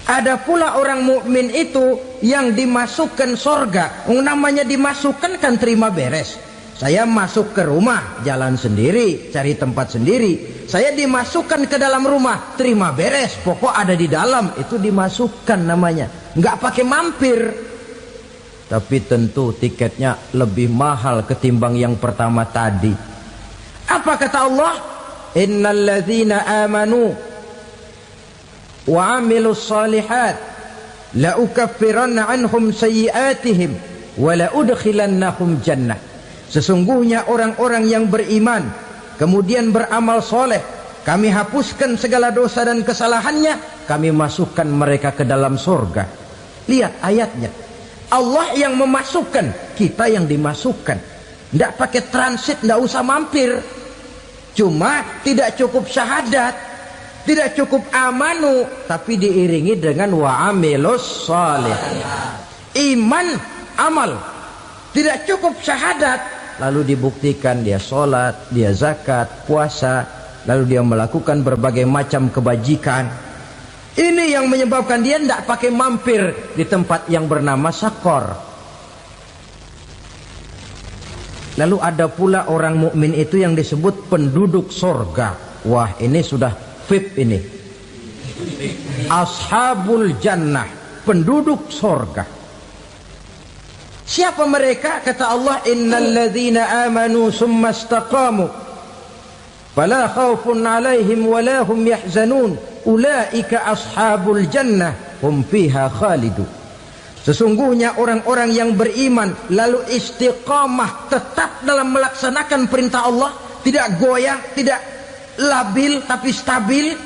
Ada pula orang mukmin itu yang dimasukkan surga. Namanya dimasukkan kan terima beres. Saya masuk ke rumah, jalan sendiri, cari tempat sendiri. Saya dimasukkan ke dalam rumah, terima beres, pokok ada di dalam, itu dimasukkan namanya. Nggak pakai mampir. Tapi tentu tiketnya lebih mahal ketimbang yang pertama tadi. Apa kata Allah? Innal ladzina amanu wa amilus salihat la ukaffiranna anhum sayyi'atihim wa la udkhilannahum jannah. Sesungguhnya orang-orang yang beriman kemudian beramal soleh, kami hapuskan segala dosa dan kesalahannya, kami masukkan mereka ke dalam surga. Lihat ayatnya, Allah yang memasukkan, kita yang dimasukkan. Tidak pakai transit, tidak usah mampir. Cuma tidak cukup syahadat, tidak cukup amanu, tapi diiringi dengan wa'amilus salih. Iman, amal. Tidak cukup syahadat, lalu dibuktikan dia sholat, dia zakat, puasa, lalu dia melakukan berbagai macam kebajikan. Ini yang menyebabkan dia tidak pakai mampir di tempat yang bernama Saqar. Lalu ada pula orang mukmin itu yang disebut penduduk surga. Wah, ini sudah VIP ini. Ashabul jannah, penduduk surga. Siapa mereka? Kata Allah, innal ladzina amanu summa istaqamu fala khaufun 'alaihim wala hum yahzanun ulaika ashabul jannah hum fiha khalidun. Sesungguhnya orang-orang yang beriman lalu istiqamah, tetap dalam melaksanakan perintah Allah, tidak goyah, tidak labil tapi stabil,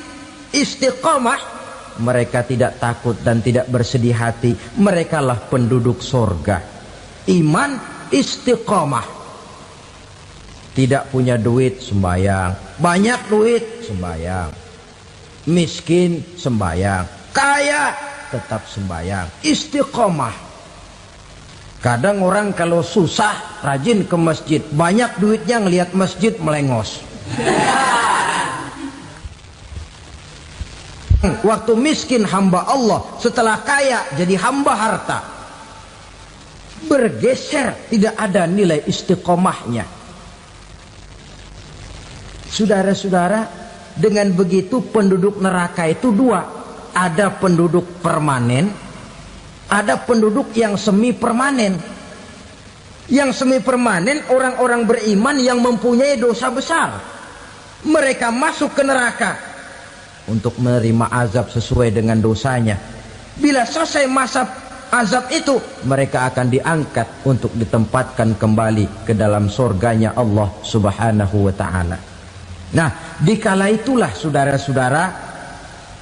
istiqamah, mereka tidak takut dan tidak bersedih hati. Merekalah penduduk surga. Iman, istiqamah. Tidak punya duit, sembahyang. Banyak duit, sembahyang. Miskin, sembahyang. Kaya, tetap sembahyang. Istiqamah. Kadang orang kalau susah rajin ke masjid, banyak duitnya ngelihat masjid melengos. Waktu miskin hamba Allah, setelah kaya jadi hamba harta. Bergeser, tidak ada nilai istiqomahnya. Saudara-saudara, dengan begitu penduduk neraka itu dua. Ada penduduk permanen, ada penduduk yang semi permanen. Yang semi permanen orang-orang beriman yang mempunyai dosa besar. Mereka masuk ke neraka untuk menerima azab sesuai dengan dosanya. Bila selesai masa azab itu, mereka akan diangkat untuk ditempatkan kembali ke dalam surganya Allah Subhanahu wa ta'ala. Nah, dikala itulah saudara-saudara,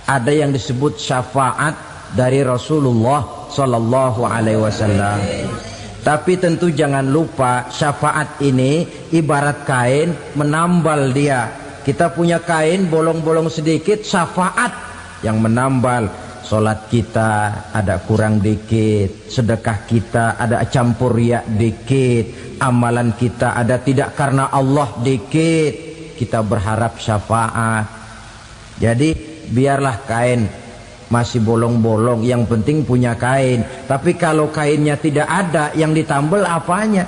ada yang disebut syafaat dari Rasulullah Sallallahu Alaihi Wasallam. Tapi tentu jangan lupa, syafaat ini ibarat kain menambal dia. Kita punya kain bolong-bolong sedikit, syafaat yang menambal. Solat kita ada kurang dikit, sedekah kita ada campur riak dikit, amalan kita ada tidak karena Allah dikit, kita berharap syafaat. Jadi biarlah kain masih bolong-bolong, yang penting punya kain. Tapi kalau kainnya tidak ada, yang ditambal apanya?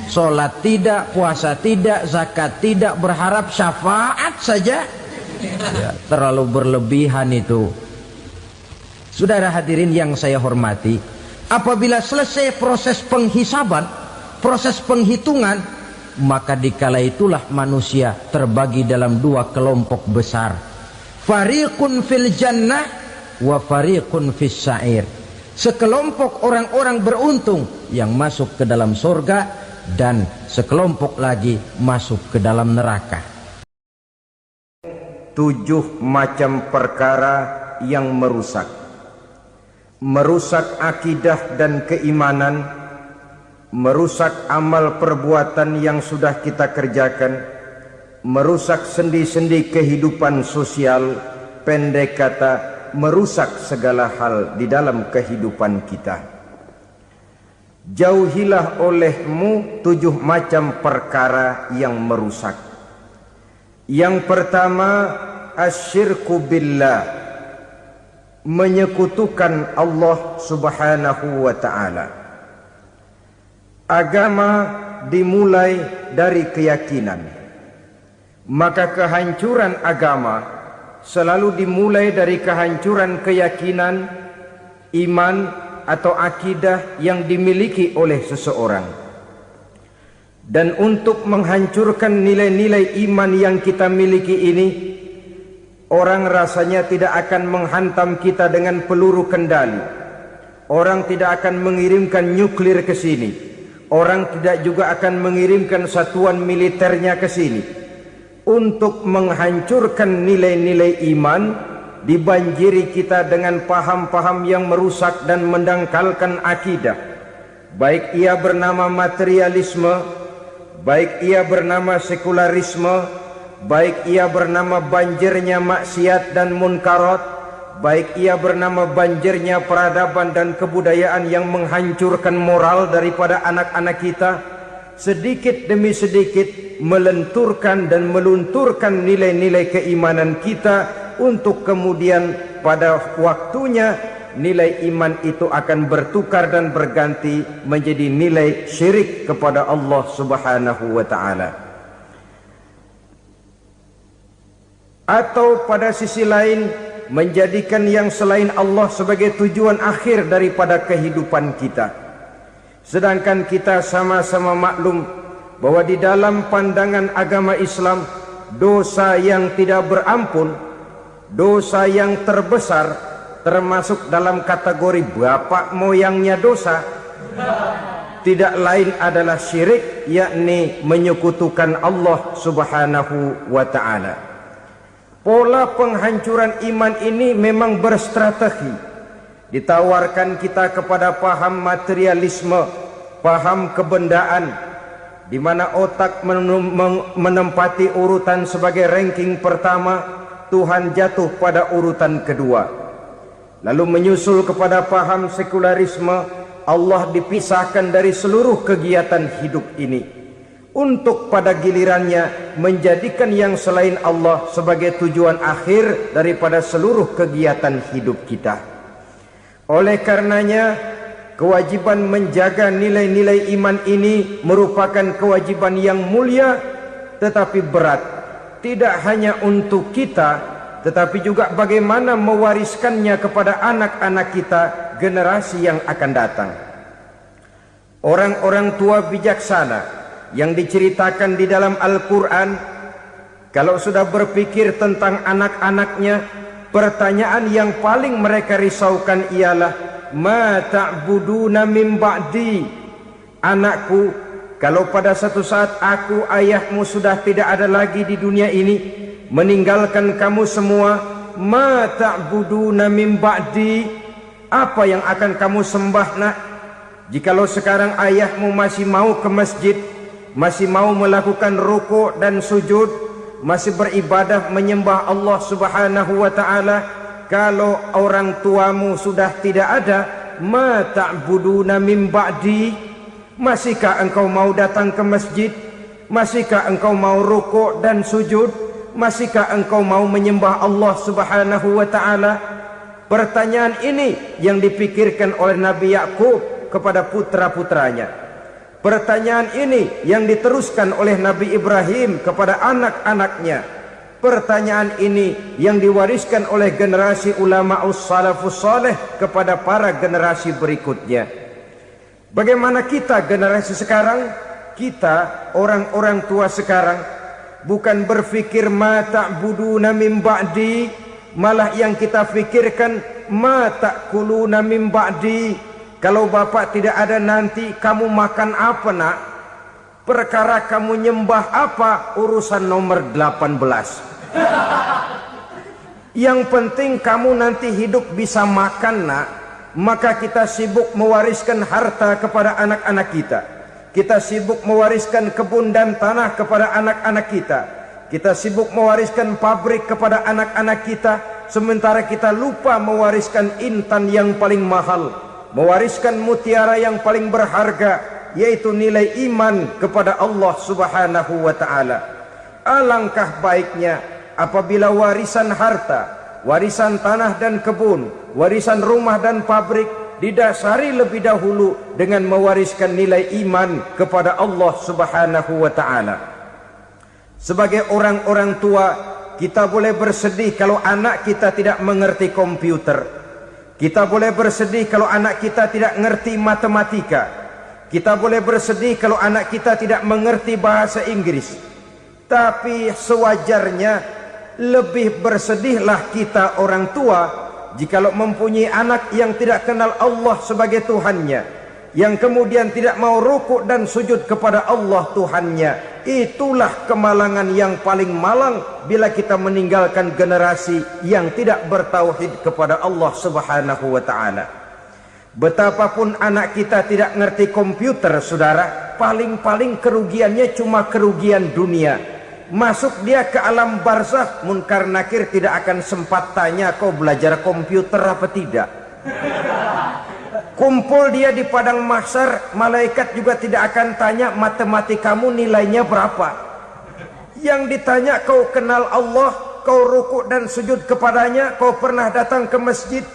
Solat tidak, puasa tidak, zakat tidak, berharap syafaat saja. Ya, terlalu berlebihan itu. Saudara hadirin yang saya hormati, apabila selesai proses penghisaban, proses penghitungan, maka dikala itulah manusia terbagi dalam dua kelompok besar. Fariqun fil jannah wa fariqun fis sa'ir. Sekelompok orang-orang beruntung yang masuk ke dalam surga, dan sekelompok lagi masuk ke dalam neraka. 7 macam perkara yang merusak akidah dan keimanan, merusak amal perbuatan yang sudah kita kerjakan, merusak sendi-sendi kehidupan sosial, pendek kata merusak segala hal di dalam kehidupan kita. Jauhilah olehmu 7 macam perkara yang merusak. Yang pertama, asyirku billah, menyekutukan Allah Subhanahu wa ta'ala. Agama dimulai dari keyakinan. Maka kehancuran agama selalu dimulai dari kehancuran keyakinan, iman atau akidah yang dimiliki oleh seseorang. Dan untuk menghancurkan nilai-nilai iman yang kita miliki ini, orang rasanya tidak akan menghantam kita dengan peluru kendali. Orang tidak akan mengirimkan nuklir ke sini. Orang tidak juga akan mengirimkan satuan militernya ke sini. Untuk menghancurkan nilai-nilai iman, dibanjiri kita dengan paham-paham yang merusak dan mendangkalkan akidah. Baik ia bernama materialisme, baik ia bernama sekularisme, baik ia bernama banjirnya maksiat dan munkarat, baik ia bernama banjirnya peradaban dan kebudayaan yang menghancurkan moral daripada anak-anak kita. Sedikit demi sedikit melenturkan dan melunturkan nilai-nilai keimanan kita, untuk kemudian pada waktunya nilai iman itu akan bertukar dan berganti menjadi nilai syirik kepada Allah Subhanahu wa ta'ala. Atau pada sisi lain, menjadikan yang selain Allah sebagai tujuan akhir daripada kehidupan kita. Sedangkan kita sama-sama maklum bahwa di dalam pandangan agama Islam, dosa yang tidak berampun, dosa yang terbesar, termasuk dalam kategori bapak moyangnya dosa, tidak lain adalah syirik, yakni menyekutukan Allah Subhanahu wa ta'ala. Pola penghancuran iman ini memang berstrategi. Ditawarkan kita kepada paham materialisme, paham kebendaan, di mana otak menempati urutan sebagai ranking pertama, Tuhan jatuh pada urutan kedua. Lalu menyusul kepada paham sekularisme, Allah dipisahkan dari seluruh kegiatan hidup ini, untuk pada gilirannya menjadikan yang selain Allah sebagai tujuan akhir daripada seluruh kegiatan hidup kita. Oleh karenanya, kewajiban menjaga nilai-nilai iman ini merupakan kewajiban yang mulia tetapi berat. Tidak hanya untuk kita, tetapi juga bagaimana mewariskannya kepada anak-anak kita, generasi yang akan datang. Orang-orang tua bijaksana yang diceritakan di dalam Al-Quran, kalau sudah berpikir tentang anak-anaknya, pertanyaan yang paling mereka risaukan ialah, ma ta'buduna min ba'di. Anakku, kalau pada satu saat aku ayahmu sudah tidak ada lagi di dunia ini, meninggalkan kamu semua, ma ta'buduna min ba'di, apa yang akan kamu sembah nak? Jikalau sekarang ayahmu masih mau ke masjid, masih mau melakukan rukuk dan sujud, masih beribadah menyembah Allah Subhanahu wa ta'ala, kalau orang tuamu sudah tidak ada, ma ta'buduna min ba'di, masihkah engkau mau datang ke masjid? Masihkah engkau mau rukuk dan sujud? Masihkah engkau mau menyembah Allah Subhanahu wa ta'ala? Pertanyaan ini yang dipikirkan oleh Nabi Yakub kepada putra-putranya. Pertanyaan ini yang diteruskan oleh Nabi Ibrahim kepada anak-anaknya. Pertanyaan ini yang diwariskan oleh generasi ulama salafus saleh kepada para generasi berikutnya. Bagaimana kita generasi sekarang? Kita orang-orang tua sekarang bukan berfikir ma ta'buduna min ba'di, malah yang kita fikirkan ma ta'kuluna min ba'di. Kalau bapak tidak ada nanti kamu makan apa nak? Perkara kamu nyembah apa urusan nomor 18. Yang penting kamu nanti hidup bisa makan nak. Maka kita sibuk mewariskan harta kepada anak-anak kita. Kita sibuk mewariskan kebun dan tanah kepada anak-anak kita. Kita sibuk mewariskan pabrik kepada anak-anak kita, sementara kita lupa mewariskan intan yang paling mahal, mewariskan mutiara yang paling berharga, yaitu nilai iman kepada Allah Subhanahu wa ta'ala. Alangkah baiknya apabila warisan harta, warisan tanah dan kebun, warisan rumah dan pabrik didasari lebih dahulu dengan mewariskan nilai iman kepada Allah Subhanahu wa ta'ala. Sebagai orang-orang tua, kita boleh bersedih kalau anak kita tidak mengerti komputer. Kita boleh bersedih kalau anak kita tidak mengerti matematika. Kita boleh bersedih kalau anak kita tidak mengerti bahasa Inggris. Tapi sewajarnya lebih bersedihlah kita orang tua jikalau mempunyai anak yang tidak kenal Allah sebagai Tuhannya, yang kemudian tidak mau rukuk dan sujud kepada Allah Tuhannya. Itulah kemalangan yang paling malang bila kita meninggalkan generasi yang tidak bertauhid kepada Allah Subhanahu wa ta'ala. Betapapun anak kita tidak ngerti komputer, saudara, paling-paling kerugiannya cuma kerugian dunia. Masuk dia ke alam barzakh, munkar nakir tidak akan sempat tanya kau belajar komputer apa tidak. Kumpul dia di padang mahsyar, malaikat juga tidak akan tanya matematikamu nilainya berapa. Yang ditanya kau kenal Allah, kau rukuk dan sujud kepadanya, kau pernah datang ke masjid.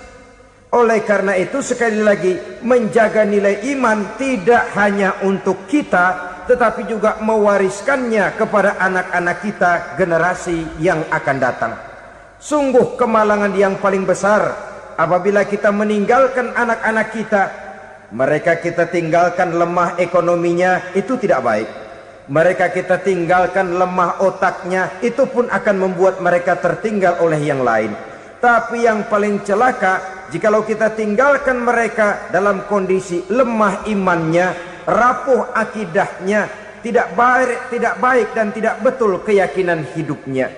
Oleh karena itu sekali lagi, menjaga nilai iman tidak hanya untuk kita, tetapi juga mewariskannya kepada anak-anak kita generasi yang akan datang. Sungguh kemalangan yang paling besar apabila kita meninggalkan anak-anak kita, mereka kita tinggalkan lemah ekonominya, itu tidak baik. Mereka kita tinggalkan lemah otaknya, itu pun akan membuat mereka tertinggal oleh yang lain. Tapi yang paling celaka, jikalau kita tinggalkan mereka dalam kondisi lemah imannya, rapuh akidahnya, tidak baik dan tidak betul keyakinan hidupnya.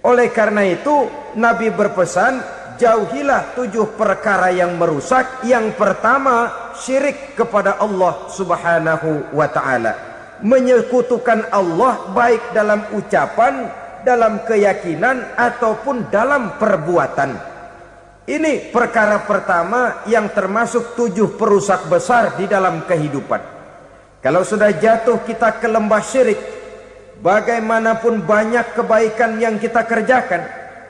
Oleh karena itu Nabi berpesan, jauhilah 7 perkara yang merusak. Yang pertama, syirik kepada Allah Subhanahu wa ta'ala. Menyekutukan Allah baik dalam ucapan, dalam keyakinan, ataupun dalam perbuatan. Ini perkara pertama yang termasuk 7 perusak besar di dalam kehidupan. Kalau sudah jatuh kita ke lembah syirik, bagaimanapun banyak kebaikan yang kita kerjakan,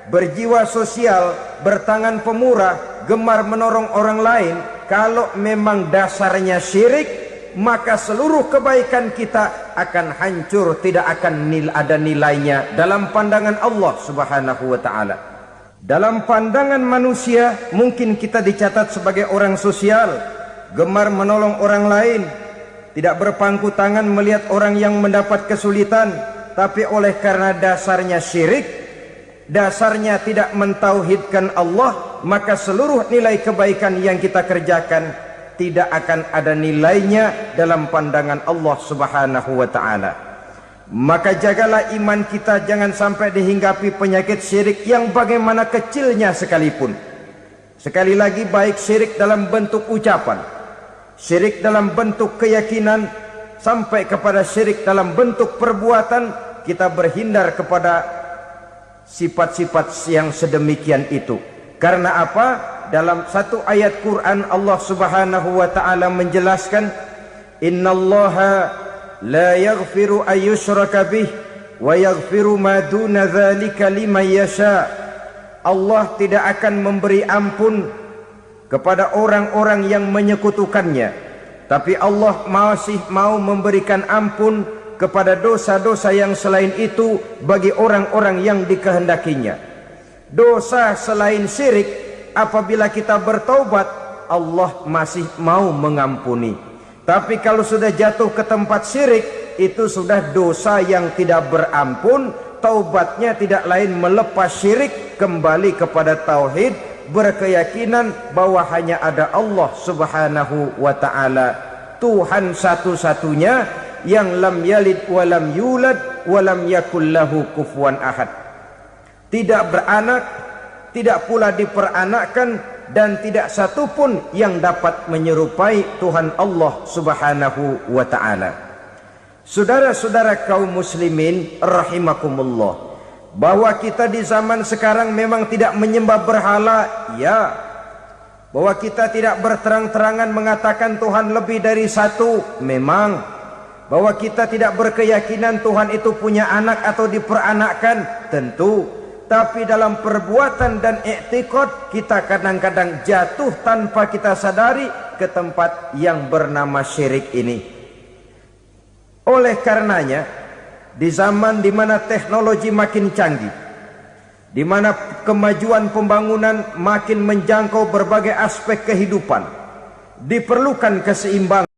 berjiwa sosial, bertangan pemurah, gemar menolong orang lain, kalau memang dasarnya syirik, maka seluruh kebaikan kita akan hancur, tidak akan ada nilainya dalam pandangan Allah Subhanahu wa ta'ala. Dalam pandangan manusia mungkin kita dicatat sebagai orang sosial, gemar menolong orang lain, tidak berpangku tangan melihat orang yang mendapat kesulitan. Tapi oleh karena dasarnya syirik, dasarnya tidak mentauhidkan Allah, maka seluruh nilai kebaikan yang kita kerjakan tidak akan ada nilainya dalam pandangan Allah Subhanahu wa taala. Maka jagalah iman kita jangan sampai dihinggapi penyakit syirik yang bagaimana kecilnya sekalipun. Sekali lagi, baik syirik dalam bentuk ucapan, syirik dalam bentuk keyakinan, sampai kepada syirik dalam bentuk perbuatan, kita berhindar kepada sifat-sifat yang sedemikian itu. Karena apa? Dalam satu ayat Quran Allah Subhanahu wa taala menjelaskan, innallaha la yaghfiru ayyushraka bih wa yaghfiru ma duna dzalika liman yasha. Allah tidak akan memberi ampun kepada orang-orang yang menyekutukannya, tapi Allah masih mau memberikan ampun kepada dosa-dosa yang selain itu bagi orang-orang yang dikehendakinya. Dosa selain syirik, apabila kita bertaubat, Allah masih mau mengampuni. Tapi kalau sudah jatuh ke tempat syirik, itu sudah dosa yang tidak berampun. Taubatnya tidak lain melepas syirik, kembali kepada tauhid, berkeyakinan bahwa hanya ada Allah Subhanahu wa taala, Tuhan satu-satunya yang lam yalid walam yulad walam yakul lahu kufuwan ahad. Tidak beranak, tidak pula diperanakkan, dan tidak satupun yang dapat menyerupai Tuhan Allah Subhanahu wa taala. Saudara-saudara kaum muslimin rahimakumullah, bahwa kita di zaman sekarang memang tidak menyembah berhala, ya. Bahwa kita tidak berterang-terangan mengatakan Tuhan lebih dari satu, memang. Bahwa kita tidak berkeyakinan Tuhan itu punya anak atau diperanakkan, tentu. Tapi dalam perbuatan dan i'tiqad, kita kadang-kadang jatuh tanpa kita sadari ke tempat yang bernama syirik ini. Oleh karenanya, di zaman di mana teknologi makin canggih, di mana kemajuan pembangunan makin menjangkau berbagai aspek kehidupan, diperlukan keseimbangan